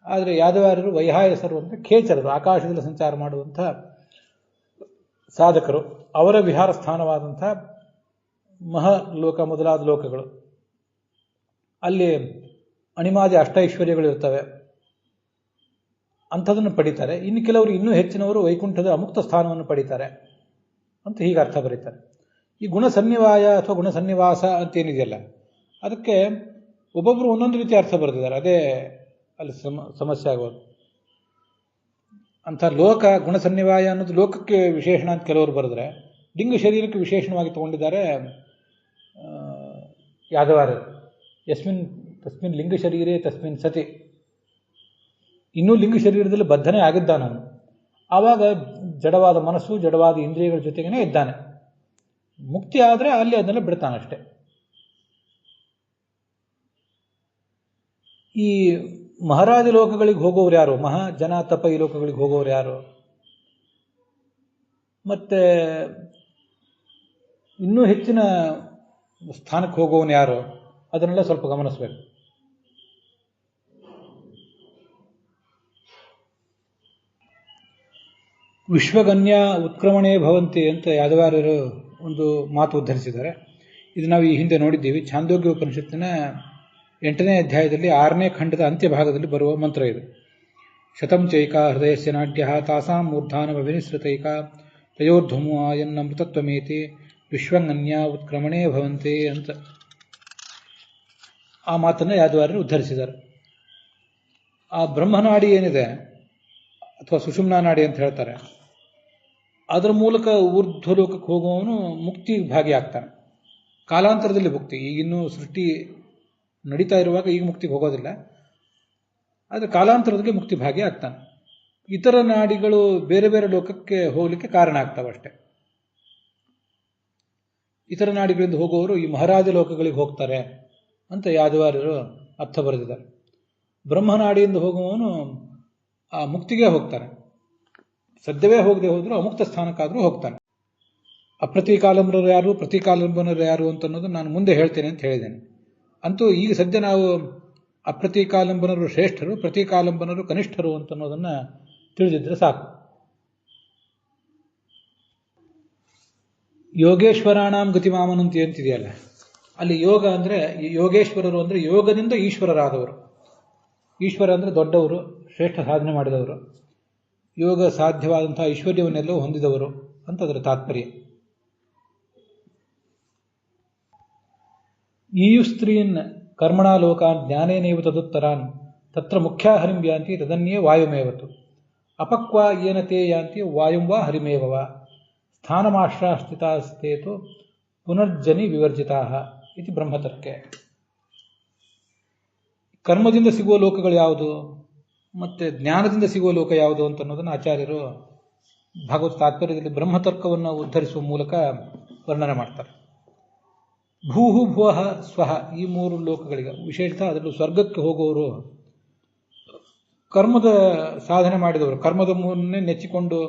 ಆದರೆ ಯಾದವಾರ್ಯರು ವೈಹಾಯಸರು ಅಂದರೆ ಖೇಚರರು, ಆಕಾಶದಲ್ಲಿ ಸಂಚಾರ ಮಾಡುವಂಥ ಸಾಧಕರು. ಅವರ ವಿಹಾರ ಸ್ಥಾನವಾದಂಥ ಮಹಾಲೋಕ ಮೊದಲಾದ ಲೋಕಗಳು, ಅಲ್ಲಿ ಅಣಿಮಾದಿ ಅಷ್ಟೈಶ್ವರ್ಯಗಳು ಇರ್ತವೆ, ಅಂಥದನ್ನು ಪಡಿತಾರೆ. ಇನ್ನು ಕೆಲವರು ಇನ್ನೂ ಹೆಚ್ಚಿನವರು ವೈಕುಂಠದ ಅಮುಕ್ತ ಸ್ಥಾನವನ್ನು ಪಡಿತಾರೆ ಅಂತ ಹೀಗೆ ಅರ್ಥ ಬರೀತಾರೆ. ಈ ಗುಣಸನ್ನಿವಾಯ ಅಥವಾ ಗುಣಸನ್ನಿವಾಸ ಅಂತೇನಿದೆಯಲ್ಲ, ಅದಕ್ಕೆ ಒಬ್ಬೊಬ್ಬರು ಒಂದೊಂದು ರೀತಿ ಅರ್ಥ ಬರೆದಿದ್ದಾರೆ. ಅದೇ ಅಲ್ಲಿ ಸಮಸ್ಯೆ ಆಗೋದು. ಅಂಥ ಲೋಕ ಗುಣಸನ್ನಿವಾಯ ಅನ್ನೋದು ಲೋಕಕ್ಕೆ ವಿಶೇಷಣ ಅಂತ ಕೆಲವರು ಬರೆದ್ರೆ, ಲಿಂಗ ಶರೀರಕ್ಕೆ ವಿಶೇಷಣವಾಗಿ ತಗೊಂಡಿದ್ದಾರೆ ಯಾದವಾರ್ಯರು. ತಸ್ಮಿನ್ ಲಿಂಗ ಶರೀರೇ ತಸ್ಮಿನ್ ಸತಿ. ಇನ್ನೂ ಲಿಂಗ ಶರೀರದಲ್ಲಿ ಬದ್ಧನೇ ಆಗಿದ್ದಾನವನು. ಆವಾಗ ಜಡವಾದ ಮನಸ್ಸು, ಜಡವಾದ ಇಂದ್ರಿಯಗಳ ಜೊತೆಗೇ ಇದ್ದಾನೆ. ಮುಕ್ತಿ ಆದರೆ ಅಲ್ಲಿ ಅದನ್ನೆಲ್ಲ ಬಿಡ್ತಾನಷ್ಟೆ. ಈ ಮಹಾರಾಜ ಲೋಕಗಳಿಗೆ ಹೋಗೋರು ಯಾರು? ಜನ ತಪ ಈ ಲೋಕಗಳಿಗೆ ಹೋಗೋರು ಯಾರು? ಮತ್ತೆ ಇನ್ನೂ ಹೆಚ್ಚಿನ ಸ್ಥಾನಕ್ಕೆ ಹೋಗೋವನು ಯಾರು? ಅದನ್ನೆಲ್ಲ ಸ್ವಲ್ಪ ಗಮನಿಸಬೇಕು. ವಿಶ್ವಗನ್ಯ ಉತ್ಕ್ರಮಣೇ ಭವಂತಿ ಅಂತ ಯಾದವಾರ್ಯರು ಒಂದು ಮಾತು ಉದ್ಧರಿಸಿದ್ದಾರೆ. ಇದು ನಾವು ಈ ಹಿಂದೆ ನೋಡಿದ್ದೀವಿ. ಛಾಂದೋಗ್ಯ ಉಪನಿಷತ್ತಿನ 8ನೇ ಅಧ್ಯಾಯದಲ್ಲಿ 6ನೇ ಖಂಡದ ಅಂತ್ಯಭಾಗದಲ್ಲಿ ಬರುವ ಮಂತ್ರ ಇದು. ಶತಂ ಚೈಕಾ ಹೃದಯಸ್ಯ ನಾಡ್ಯ ತಾಸಾಂ ಮೂರ್ಧಾನಮಭಿನಿಸೃತೈಕ ತಯೋರ್ಧುಮು ಆಯನ್ನಮೃತತ್ವಮೇತಿ ವಿಶ್ವಗನ್ಯ ಉತ್ಕ್ರಮಣೇ ಭವಂತಿ ಅಂತ. ಆ ಮಾತನ್ನು ಯಾದವಾರ್ಯರು ಉದ್ಧರಿಸಿದ್ದಾರೆ. ಆ ಬ್ರಹ್ಮನಾಡಿ ಏನಿದೆ ಅಥವಾ ಸುಷುಮ್ನಾ ನಾಡಿ ಅಂತ ಹೇಳ್ತಾರೆ, ಅದರ ಮೂಲಕ ಊರ್ಧ್ವಲೋಕಕ್ಕೆ ಹೋಗುವವನು ಮುಕ್ತಿ ಭಾಗಿಯಾಗ್ತಾನೆ. ಕಾಲಾಂತರದಲ್ಲಿ ಮುಕ್ತಿ, ಈಗಿನ್ನೂ ಸೃಷ್ಟಿ ನಡೀತಾ ಇರುವಾಗ ಈಗ ಮುಕ್ತಿಗೆ ಹೋಗೋದಿಲ್ಲ, ಆದರೆ ಕಾಲಾಂತರದಲ್ಲಿ ಮುಕ್ತಿ ಭಾಗಿ ಆಗ್ತಾನೆ. ಇತರ ನಾಡಿಗಳು ಬೇರೆ ಬೇರೆ ಲೋಕಕ್ಕೆ ಹೋಗಲಿಕ್ಕೆ ಕಾರಣ ಆಗ್ತಾವಷ್ಟೆ. ಇತರ ನಾಡಿಗಳಿಂದ ಹೋಗುವವರು ಈ ಮಹಾರಾಜ ಲೋಕಗಳಿಗೆ ಹೋಗ್ತಾರೆ ಅಂತ ಯಾದವಾರ್ಯರು ಅರ್ಥ ಬರೆದಿದ್ದಾರೆ. ಬ್ರಹ್ಮನಾಡಿಯಿಂದ ಹೋಗುವವನು ಆ ಮುಕ್ತಿಗೆ ಹೋಗ್ತಾನೆ, ಸದ್ಯವೇ ಹೋಗದೆ ಹೋದರೂ ಅಮುಕ್ತ ಸ್ಥಾನಕ್ಕಾದರೂ ಹೋಗ್ತಾನೆ. ಅಪ್ರತೀಕಾಲಂಬನರು ಯಾರು, ಪ್ರತೀಕಾಲಂಬನರು ಯಾರು ಅಂತ ಅನ್ನೋದು ನಾನು ಮುಂದೆ ಹೇಳ್ತೇನೆ ಅಂತ ಹೇಳಿದ್ದೇನೆ. ಅಂತೂ ಈಗ ಸದ್ಯ ನಾವು ಅಪ್ರತೀಕಾಲಂಬನರು ಶ್ರೇಷ್ಠರು, ಪ್ರತೀಕಾಲಂಬನರು ಕನಿಷ್ಠರು ಅಂತ ಅನ್ನೋದನ್ನು ತಿಳಿದಿದ್ರೆ ಸಾಕು. ಯೋಗೇಶ್ವರಾಣಾಂ ಗತಿಮಾಮನಂತಿ ಅಂತಿದೆಯಲ್ಲ, ಅಲ್ಲಿ ಯೋಗ ಅಂದರೆ ಯೋಗೇಶ್ವರರು ಅಂದರೆ ಯೋಗದಿಂದ ಈಶ್ವರರಾದವರು. ಈಶ್ವರ ಅಂದರೆ ದೊಡ್ಡವರು, ಶ್ರೇಷ್ಠ ಸಾಧನೆ ಮಾಡಿದವರು, ಯೋಗ ಸಾಧ್ಯವಾದಂತಹ ಐಶ್ವರ್ಯವನ್ನೆಲ್ಲವೂ ಹೊಂದಿದವರು ಅಂತ ಅದರ ತಾತ್ಪರ್ಯ. ಈಯುಸ್ತ್ರೀನ್ ಕರ್ಮಣಾ ಲೋಕಾನ್ ಜ್ಞಾನೇನೈವ ತದುತ್ತರಾನ್ ತತ್ರ ಮುಖ್ಯಾ ಹರಿಂ ಯಾಂತಿ ತದನ್ಯೇ ವಾಯುಮೇವತು ಅಪಕ್ವಾ ಯೇನ ತೇ ಯಾಂತಿ ವಾಯುಂ ವಾ ಹರಿಮೇವ ಸ್ಥಾನಮಾಶ್ರಾಸ್ಥಿತಾಸ್ತೇತು ಪುನರ್ಜನಿ ವಿವರ್ಜಿತಾಃ ಇತಿ ಬ್ರಹ್ಮತರ್ಕೆ. ಕರ್ಮದಿಂದ ಸಿಗುವ ಲೋಕಗಳು ಯಾವುದು ಮತ್ತೆ ಜ್ಞಾನದಿಂದ ಸಿಗುವ ಲೋಕ ಯಾವುದು ಅಂತ ಅನ್ನೋದನ್ನು ಆಚಾರ್ಯರು ಭಾಗವತ ತಾತ್ಪರ್ಯದಲ್ಲಿ ಬ್ರಹ್ಮತರ್ಕವನ್ನು ಉದ್ಧರಿಸುವ ಮೂಲಕ ವರ್ಣನೆ ಮಾಡ್ತಾರೆ. ಭೂಹು ಭುವಃ ಸ್ವಹ ಈ ಮೂರು ಲೋಕಗಳಿಗೆ ವಿಶೇಷತಃ ಅದರಲ್ಲೂ ಸ್ವರ್ಗಕ್ಕೆ ಹೋಗುವವರು ಕರ್ಮದ ಸಾಧನೆ ಮಾಡಿದವರು, ಕರ್ಮದ ಮುನ್ನೇ ನೆಚ್ಚಿಕೊಂಡು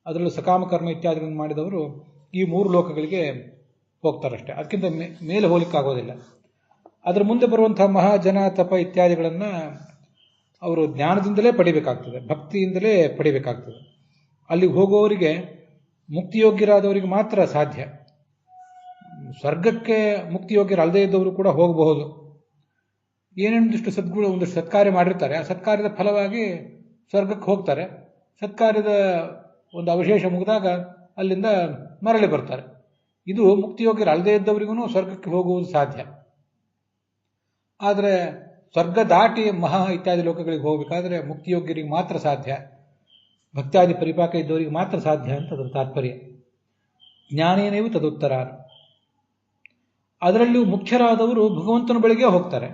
ಅದರಲ್ಲೂ ಸಕಾಮ ಕರ್ಮ ಇತ್ಯಾದಿಗಳನ್ನು ಮಾಡಿದವರು ಈ ಮೂರು ಲೋಕಗಳಿಗೆ ಹೋಗ್ತಾರಷ್ಟೇ. ಅದಕ್ಕಿಂತ ಮೇಲೆ ಹೋಗ್ಲಿಕ್ಕಾಗೋದಿಲ್ಲ. ಅದರ ಮುಂದೆ ಬರುವಂತಹ ಮಹಾಜನ ತಪ ಇತ್ಯಾದಿಗಳನ್ನು ಅವರು ಜ್ಞಾನದಿಂದಲೇ ಪಡಿಬೇಕಾಗ್ತದೆ, ಭಕ್ತಿಯಿಂದಲೇ ಪಡಿಬೇಕಾಗ್ತದೆ. ಅಲ್ಲಿಗೆ ಹೋಗುವವರಿಗೆ ಮುಕ್ತಿಯೋಗ್ಯರಾದವರಿಗೆ ಮಾತ್ರ ಸಾಧ್ಯ. ಸ್ವರ್ಗಕ್ಕೆ ಮುಕ್ತಿಯೋಗ್ಯರಲ್ಲದೇ ಇದ್ದವರು ಕೂಡ ಹೋಗಬಹುದು. ಏನೇನೊಂದಿಷ್ಟು ಸದ್ಗುಣ, ಒಂದಿಷ್ಟು ಸತ್ಕಾರ್ಯ ಮಾಡಿರ್ತಾರೆ, ಆ ಸತ್ಕಾರ್ಯದ ಫಲವಾಗಿ ಸ್ವರ್ಗಕ್ಕೆ ಹೋಗ್ತಾರೆ. ಸತ್ಕಾರ್ಯದ ಒಂದು ಅವಶೇಷ ಮುಗಿದಾಗ ಅಲ್ಲಿಂದ ಮರಳಿ ಬರ್ತಾರೆ. ಇದು ಮುಕ್ತಿಯೋಗ್ಯರಲ್ಲದೇ ಇದ್ದವರಿಗೂ ಸ್ವರ್ಗಕ್ಕೆ ಹೋಗುವುದು ಸಾಧ್ಯ. ಆದರೆ ಸ್ವರ್ಗ ದಾಟಿ ಮಹಾ ಇತ್ಯಾದಿ ಲೋಕಗಳಿಗೆ ಹೋಗಬೇಕಾದ್ರೆ ಮುಕ್ತಿಯೋಗ್ಯರಿಗೆ ಮಾತ್ರ ಸಾಧ್ಯ, ಭಕ್ತ್ಯಾದಿ ಪರಿಪಾಕ ಇದ್ದವರಿಗೆ ಮಾತ್ರ ಸಾಧ್ಯ ಅಂತ ಅದರ ತಾತ್ಪರ್ಯ. ಜ್ಞಾನೇನೈವ ತದುತ್ತರ. ಅದರಲ್ಲಿಯೂ ಮುಖ್ಯರಾದವರು ಭಗವಂತನ ಬಳಿಗೆ ಹೋಗ್ತಾರೆ.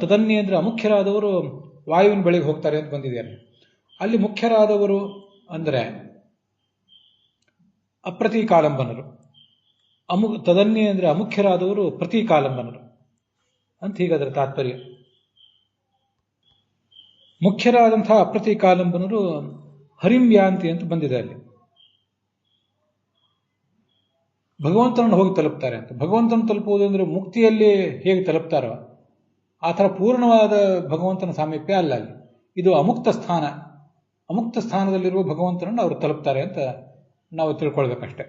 ತದನ್ನೇ ಅಂದರೆ ಅಮುಖ್ಯರಾದವರು ವಾಯುವಿನ ಬಳಿಗೆ ಹೋಗ್ತಾರೆ ಅಂತ ಬಂದಿದ್ದಾರೆ. ಅಲ್ಲಿ ಮುಖ್ಯರಾದವರು ಅಂದರೆ ಅಪ್ರತೀಕಾಲಂಬನರು, ತದನ್ನೇ ಅಂದರೆ ಅಮುಖ್ಯರಾದವರು ಪ್ರತೀಕಾಲಂಬನರು ಅಂತ ಹೀಗದರ ತಾತ್ಪರ್ಯ. ಮುಖ್ಯರಾದಂತಹ ಅಪ್ರತೀಕಾಲಂಬನರು ಹರಿಂವ್ಯಾಂತಿ ಅಂತ ಬಂದಿದೆ. ಅಲ್ಲಿ ಭಗವಂತನನ್ನು ಹೋಗಿ ತಲುಪ್ತಾರೆ ಅಂತ. ಭಗವಂತನ ತಲುಪುವುದು ಅಂದರೆ ಮುಕ್ತಿಯಲ್ಲಿ ಹೇಗೆ ತಲುಪ್ತಾರೋ ಆ ಥರ ಪೂರ್ಣವಾದ ಭಗವಂತನ ಸಾಮೀಪ್ಯ ಅಲ್ಲ ಅಲ್ಲಿ. ಇದು ಅಮುಕ್ತ ಸ್ಥಾನ, ಅಮುಕ್ತ ಸ್ಥಾನದಲ್ಲಿರುವ ಭಗವಂತನನ್ನು ಅವರು ತಲುಪ್ತಾರೆ ಅಂತ ನಾವು ತಿಳ್ಕೊಳ್ಬೇಕಷ್ಟೆ.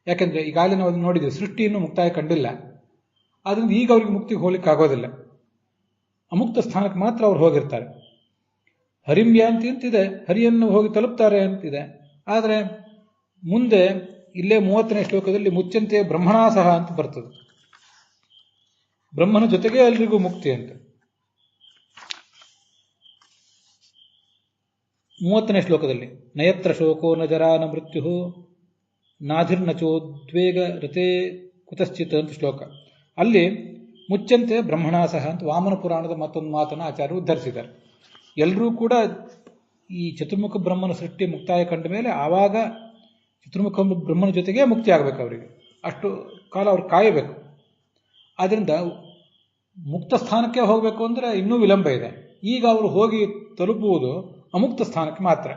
ಯಾಕೆಂದರೆ ಈಗಾಗಲೇ ನಾವು ಅದನ್ನು ನೋಡಿದ್ವಿ, ಸೃಷ್ಟಿಯನ್ನು ಮುಕ್ತಾಯ ಕಂಡಿಲ್ಲ, ಆದ್ದರಿಂದ ಈಗ ಅವರಿಗೆ ಮುಕ್ತಿಗೆ ಹೋಗ್ಲಿಕ್ಕೆ ಆಗೋದಿಲ್ಲ. ಅಮುಕ್ತ ಸ್ಥಾನಕ್ಕೆ ಮಾತ್ರ ಅವ್ರು ಹೋಗಿರ್ತಾರೆ. ಹರಿಂವ್ಯಾಂತಿ ಅಂತಿದೆ, ಹರಿಯನ್ನು ಹೋಗಿ ತಲುಪ್ತಾರೆ ಅಂತಿದೆ. ಆದರೆ ಮುಂದೆ ಇಲ್ಲೇ 30ನೇ ಶ್ಲೋಕದಲ್ಲಿ ಮುಚ್ಚಂತೆ ಬ್ರಹ್ಮಣಾಸಹ ಅಂತ ಬರ್ತದೆ. ಬ್ರಹ್ಮನ ಜೊತೆಗೆ ಎಲ್ರಿಗೂ ಮುಕ್ತಿ ಅಂತ. 30ನೇ ಶ್ಲೋಕದಲ್ಲಿ ನಯತ್ರ ಶೋಕೋ ನ ಜರಾ ನ ಮೃತ್ಯು ನಾಧಿರ್ನ ಚೋದ್ವೇಗ ರತೆ ಕುತಶ್ಚಿತ್ ಅಂತ ಶ್ಲೋಕ. ಅಲ್ಲಿ ಮುಚ್ಚಂತೆ ಬ್ರಹ್ಮಣಾಸಹ ಅಂತ ವಾಮನ ಪುರಾಣದ ಮತ್ತೊಂದು ಮಾತನ್ನು ಆಚಾರ್ಯರು ಉದ್ಧರಿಸಿದ್ದಾರೆ. ಎಲ್ಲರೂ ಕೂಡ ಈ ಚತುರ್ಮುಖ ಬ್ರಹ್ಮನ ಸೃಷ್ಟಿ ಮುಕ್ತಾಯ ಕಂಡ ಮೇಲೆ ಆವಾಗ ಚತುರ್ಮುಖ ಬ್ರಹ್ಮನ ಜೊತೆಗೆ ಮುಕ್ತಿ ಆಗಬೇಕು. ಅವರಿಗೆ ಅಷ್ಟು ಕಾಲ ಅವ್ರು ಕಾಯಬೇಕು. ಆದ್ದರಿಂದ ಮುಕ್ತ ಸ್ಥಾನಕ್ಕೆ ಹೋಗಬೇಕು ಅಂದರೆ ಇನ್ನೂ ವಿಳಂಬ ಇದೆ. ಈಗ ಅವರು ಹೋಗಿ ತಲುಪುವುದು ಅಮುಕ್ತ ಸ್ಥಾನಕ್ಕೆ ಮಾತ್ರ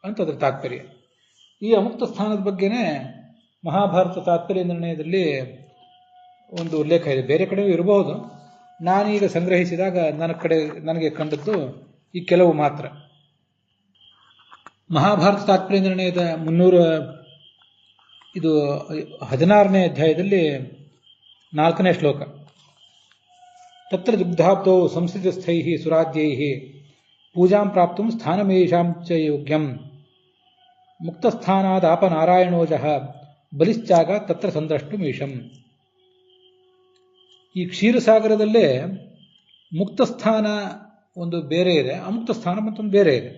ಅಂತ ಅದರ ತಾತ್ಪರ್ಯ. ಈ ಅಮುಕ್ತ ಸ್ಥಾನದ ಬಗ್ಗೆನೇ ಮಹಾಭಾರತ ತಾತ್ಪರ್ಯ ನಿರ್ಣಯದಲ್ಲಿ ಒಂದು ಉಲ್ಲೇಖ ಇದೆ. ಬೇರೆ ಕಡೆಯೂ ಇರಬಹುದು, ನಾನೀಗ ಸಂಗ್ರಹಿಸಿದಾಗ ನನಗೆ ಕಂಡದ್ದು ಈ ಕೆಲವು ಮಾತ್ರ. ಮಹಾಭಾರತ ತಾತ್ಪರ್ಯ ನಿರ್ಣಯದ 16ನೇ ಅಧ್ಯಾಯದಲ್ಲಿ 4ನೇ ಶ್ಲೋಕ. ತತ್ರ ದುಗ್ಧಾಬ್ಧೋ ಸಂಸ್ಥಿತಸ್ಥೈ ಸುರಾಜ್ಯೈ ಪೂಜಾಂ ಪ್ರಾಪ್ತು ಸ್ಥಾನಮೇಷಾಂ ಚ ಯೋಗ್ಯಂ ಮುಕ್ತಸ್ಥಾನಾದಾಪನಾರಾಯಣೋಜಃ ಬಲಿಶ್ಚಾಗ ತತ್ರ ಸಂದ್ರಷ್ಟು ಮೀಶಂ. ಈ ಕ್ಷೀರಸಾಗರದಲ್ಲೇ ಮುಕ್ತ ಸ್ಥಾನ ಒಂದು ಬೇರೆ ಇದೆ, ಅಮುಕ್ತ ಸ್ಥಾನ ಮತ್ತೊಂದು ಬೇರೆ ಇದೆ.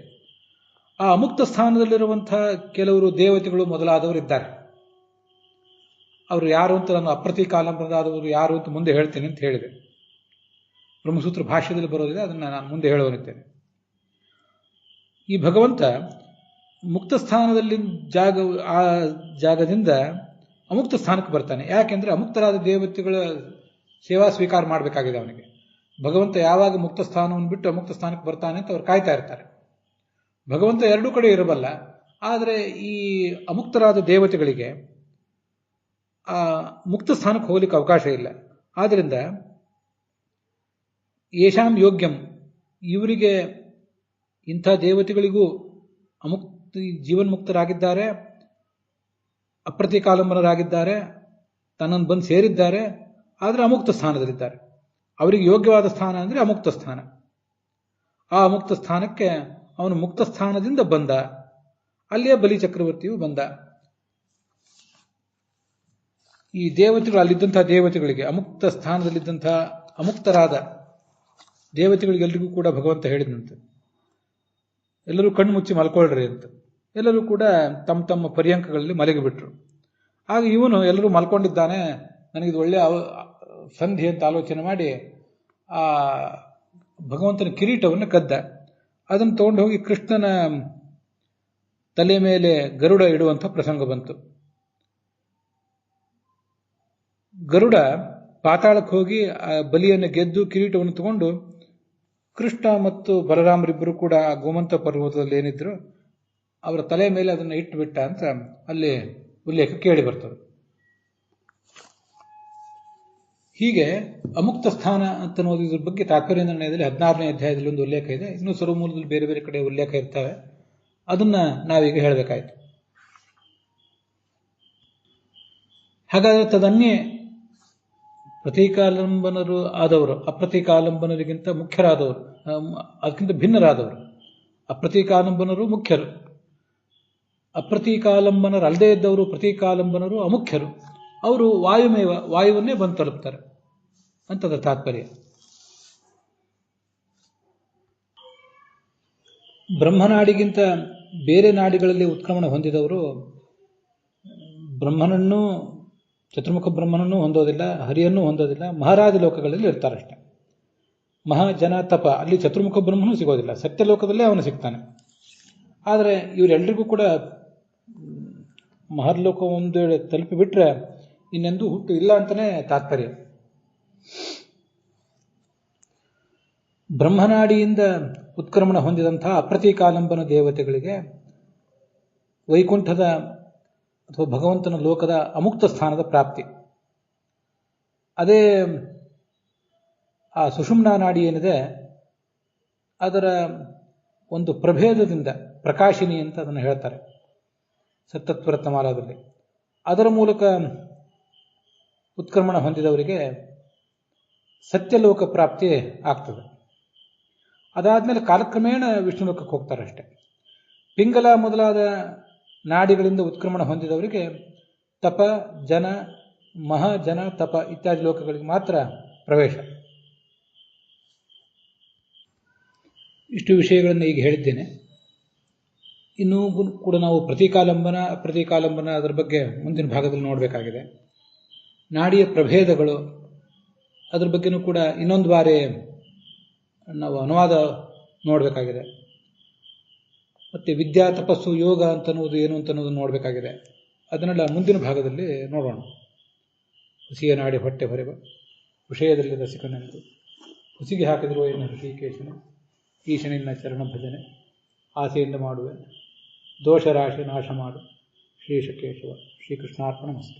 ಆ ಅಮುಕ್ತ ಸ್ಥಾನದಲ್ಲಿರುವಂತಹ ಕೆಲವರು ದೇವತೆಗಳು ಮೊದಲಾದವರು ಇದ್ದಾರೆ. ಅವರು ಯಾರು ಅಂತ ನಾನು ಅಪ್ರತೀಕಾಲಂಬರಾದವರು ಯಾರು ಅಂತ ಮುಂದೆ ಹೇಳ್ತೇನೆ ಅಂತ ಹೇಳಿದೆ. ಬ್ರಹ್ಮಸೂತ್ರ ಭಾಷ್ಯದಲ್ಲಿ ಬರೋದಿದೆ, ಅದನ್ನು ನಾನು ಮುಂದೆ ಹೇಳುವನಿದ್ದೇನೆ. ಈ ಭಗವಂತ ಮುಕ್ತ ಸ್ಥಾನದಲ್ಲಿ ಆ ಜಾಗದಿಂದ ಅಮುಕ್ತ ಸ್ಥಾನಕ್ಕೆ ಬರ್ತಾನೆ. ಯಾಕೆಂದ್ರೆ ಅಮುಕ್ತರಾದ ದೇವತೆಗಳ ಸೇವಾ ಸ್ವೀಕಾರ ಮಾಡಬೇಕಾಗಿದೆ ಅವನಿಗೆ. ಭಗವಂತ ಯಾವಾಗ ಮುಕ್ತ ಸ್ಥಾನವನ್ನು ಬಿಟ್ಟು ಅಮುಕ್ತ ಸ್ಥಾನಕ್ಕೆ ಬರ್ತಾನೆ ಅಂತ ಅವ್ರು ಕಾಯ್ತಾ ಇರ್ತಾರೆ. ಭಗವಂತ ಎರಡೂ ಕಡೆ ಇರಬಲ್ಲ, ಆದರೆ ಈ ಅಮುಕ್ತರಾದ ದೇವತೆಗಳಿಗೆ ಆ ಮುಕ್ತ ಸ್ಥಾನಕ್ಕೆ ಹೋಗ್ಲಿಕ್ಕೆ ಅವಕಾಶ ಇಲ್ಲ. ಆದ್ದರಿಂದ ಯೇಷಾಂ ಯೋಗ್ಯಂ, ಇವರಿಗೆ ಇಂಥ ದೇವತೆಗಳಿಗೂ ಜೀವನ್ಮುಕ್ತರಾಗಿದ್ದಾರೆ, ಅಪ್ರತೀಕಾಲಂಬನರಾಗಿದ್ದಾರೆ, ತನ್ನನ್ನು ಬಂದು ಸೇರಿದ್ದಾರೆ, ಆದರೆ ಅಮುಕ್ತ ಸ್ಥಾನದಲ್ಲಿದ್ದಾರೆ. ಅವರಿಗೆ ಯೋಗ್ಯವಾದ ಸ್ಥಾನ ಅಂದರೆ ಅಮುಕ್ತ ಸ್ಥಾನ. ಆ ಅಮುಕ್ತ ಸ್ಥಾನಕ್ಕೆ ಅವನು ಮುಕ್ತ ಸ್ಥಾನದಿಂದ ಬಂದ. ಅಲ್ಲಿಯೇ ಬಲಿ ಚಕ್ರವರ್ತಿಯು ಬಂದ. ಈ ದೇವತೆಗಳು, ಅಲ್ಲಿದ್ದಂತಹ ದೇವತೆಗಳಿಗೆ, ಅಮುಕ್ತ ಸ್ಥಾನದಲ್ಲಿದ್ದಂತಹ ಅಮುಕ್ತರಾದ ದೇವತೆಗಳಿಗೆಲ್ಲರಿಗೂ ಕೂಡ ಭಗವಂತ ಹೇಳಿದಂತೆ, ಎಲ್ಲರೂ ಕಣ್ಣು ಮುಚ್ಚಿ ಮಲ್ಕೊಳ್ರಿ ಅಂತ. ಎಲ್ಲರೂ ಕೂಡ ತಮ್ಮ ತಮ್ಮ ಪರ್ಯಂಕಗಳಲ್ಲಿ ಮಲಗಿಬಿಟ್ರು. ಆಗ ಇವನು ಎಲ್ಲರೂ ಮಲ್ಕೊಂಡಿದ್ದಾನೆ, ನನಗಿದು ಒಳ್ಳೆಯ ಸಂಧಿ ಅಂತ ಆಲೋಚನೆ ಮಾಡಿ ಆ ಭಗವಂತನ ಕಿರೀಟವನ್ನು ಕದ್ದ. ಅದನ್ನು ತಗೊಂಡು ಹೋಗಿ ಕೃಷ್ಣನ ತಲೆ ಮೇಲೆ ಗರುಡ ಇಡುವಂಥ ಪ್ರಸಂಗ ಬಂತು. ಗರುಡ ಪಾತಾಳಕ್ಕೆ ಹೋಗಿ ಆ ಬಲಿಯನ್ನು ಗೆದ್ದು ಕಿರೀಟವನ್ನು ತಗೊಂಡು ಕೃಷ್ಣ ಮತ್ತು ಬಲರಾಮರಿಬ್ಬರು ಕೂಡ ಆ ಗೋಮಂತ ಪರ್ವತದಲ್ಲಿ ಏನಿದ್ರು ಅವರ ತಲೆ ಮೇಲೆ ಅದನ್ನು ಇಟ್ಟುಬಿಟ್ಟ ಅಂತ ಅಲ್ಲಿ ಉಲ್ಲೇಖ ಕೇಳಿ ಬರ್ತದೆ. ಹೀಗೆ ಅಮುಕ್ತ ಸ್ಥಾನ ಅಂತ ಅನ್ನೋದು ಇದ್ರ ಬಗ್ಗೆ ತಾತ್ಪರ್ಯ ನಿರ್ಣಯದಲ್ಲಿ 16ನೇ ಅಧ್ಯಾಯದಲ್ಲಿ ಒಂದು ಉಲ್ಲೇಖ ಇದೆ. ಇನ್ನು ಸರ್ವಮೂಲದಲ್ಲಿ ಬೇರೆ ಬೇರೆ ಕಡೆ ಉಲ್ಲೇಖ ಇರ್ತವೆ. ಅದನ್ನ ನಾವೀಗ ಹೇಳಬೇಕಾಯ್ತು. ಹಾಗಾದರೆ ತದನ್ಯೇ ಪ್ರತೀಕಾಲಂಬನರು ಆದವರು ಅಪ್ರತೀಕಾಲಂಬನರಿಗಿಂತ ಮುಖ್ಯರಾದವರು, ಅದಕ್ಕಿಂತ ಭಿನ್ನರಾದವರು. ಅಪ್ರತೀಕಾಲಂಬನರು ಮುಖ್ಯರು, ಅಪ್ರತೀಕಾಲಂಬನರಲ್ಲದೇ ಇದ್ದವರು ಪ್ರತೀಕಾಲಂಬನರು ಅಮುಖ್ಯರು. ಅವರು ವಾಯುವನ್ನೇ ಬಂದು ತಲುಪ್ತಾರೆ ಅಂತದ ತಾತ್ಪರ್ಯ. ಬ್ರಹ್ಮನಾಡಿಗಿಂತ ಬೇರೆ ನಾಡಿಗಳಲ್ಲಿ ಉತ್ಕ್ರಮಣ ಹೊಂದಿದವರು ಬ್ರಹ್ಮನನ್ನು, ಚತುರ್ಮುಖ ಬ್ರಹ್ಮನನ್ನು ಹೊಂದೋದಿಲ್ಲ, ಹರಿಯನ್ನು ಹೊಂದೋದಿಲ್ಲ, ಮಹಾರಾಜ ಲೋಕಗಳಲ್ಲಿ ಇರ್ತಾರಷ್ಟೆ. ಮಹಾಜನ ತಪ, ಅಲ್ಲಿ ಚತುರ್ಮುಖ ಬ್ರಹ್ಮನೂ ಸಿಗೋದಿಲ್ಲ, ಸತ್ಯಲೋಕದಲ್ಲೇ ಅವನು ಸಿಗ್ತಾನೆ. ಆದರೆ ಇವರೆಲ್ಲರಿಗೂ ಕೂಡ ಮಹರ್ಲೋಕ ಒಂದು ತಲುಪಿಬಿಟ್ರೆ ಇನ್ನೆಂದೂ ಹುಟ್ಟು ಇಲ್ಲ ಅಂತಲೇ ತಾತ್ಪರ್ಯ. ಬ್ರಹ್ಮನಾಡಿಯಿಂದ ಉತ್ಕ್ರಮಣ ಹೊಂದಿದಂತಹ ಅಪ್ರತೀಕಾಲಂಬನ ದೇವತೆಗಳಿಗೆ ವೈಕುಂಠದ ಅಥವಾ ಭಗವಂತನ ಲೋಕದ ಅಮುಕ್ತ ಸ್ಥಾನದ ಪ್ರಾಪ್ತಿ. ಅದೇ ಆ ಸುಷುಮ್ನಾ ನಾಡಿ ಏನಿದೆ ಅದರ ಒಂದು ಪ್ರಭೇದದಿಂದ, ಪ್ರಕಾಶಿನಿ ಅಂತ ಅದನ್ನು ಹೇಳ್ತಾರೆ ಸತ್ತತ್ವರತ್ನಮಾಲಾದಲ್ಲಿ, ಅದರ ಮೂಲಕ ಉತ್ಕ್ರಮಣ ಹೊಂದಿದವರಿಗೆ ಸತ್ಯಲೋಕ ಪ್ರಾಪ್ತಿ ಆಗ್ತದೆ. ಅದಾದಮೇಲೆ ಕಾಲಕ್ರಮೇಣ ವಿಷ್ಣು ಲೋಕಕ್ಕೆ ಹೋಗ್ತಾರಷ್ಟೆ. ಪಿಂಗಲ ಮೊದಲಾದ ನಾಡಿಗಳಿಂದ ಉತ್ಕ್ರಮಣ ಹೊಂದಿದವರಿಗೆ ತಪ, ಜನ, ಮಹಾಜನ ತಪ ಇತ್ಯಾದಿ ಲೋಕಗಳಿಗೆ ಮಾತ್ರ ಪ್ರವೇಶ. ಇಷ್ಟು ವಿಷಯಗಳನ್ನು ಈಗ ಹೇಳಿದ್ದೇನೆ. ಇನ್ನೂ ಕೂಡ ನಾವು ಪ್ರತೀಕಾಲಂಬನ, ಅಪ್ರತೀಕಾಲಂಬನ ಅದರ ಬಗ್ಗೆ ಮುಂದಿನ ಭಾಗದಲ್ಲಿ ನೋಡಬೇಕಾಗಿದೆ. ನಾಡಿಯ ಪ್ರಭೇದಗಳು, ಅದ್ರ ಬಗ್ಗೆನೂ ಕೂಡ ಇನ್ನೊಂದು ಬಾರಿ ನಾವು ಅನುವಾದ ನೋಡಬೇಕಾಗಿದೆ. ಮತ್ತು ವಿದ್ಯಾ, ತಪಸ್ಸು, ಯೋಗ ಅಂತನ್ನುವುದು ಏನು ಅಂತನ್ನೋದು ನೋಡಬೇಕಾಗಿದೆ. ಅದನ್ನೆಲ್ಲ ಮುಂದಿನ ಭಾಗದಲ್ಲಿ ನೋಡೋಣ. ಹುಸಿಯ ನಾಡಿ ಹೊಟ್ಟೆ ಹೊರೆವ ವಿಷಯದಲ್ಲಿ ರಸಿಕನೆಂದು ಹುಸಿಗೆ ಹಾಕಿದ್ರು ಏನು ಋಷಿಕೇಶನ, ಈಶನಿನ್ನ ಚರಣ ಭಜನೆ ಆಸೆಯಿಂದ ಮಾಡುವೆ, ದೋಷರಾಶಿ ನಾಶ ಮಾಡು ಶ್ರೀಶಕೇಶವ. ಶ್ರೀಕೃಷ್ಣಾರ್ಪಣ ಮಸ್ತು.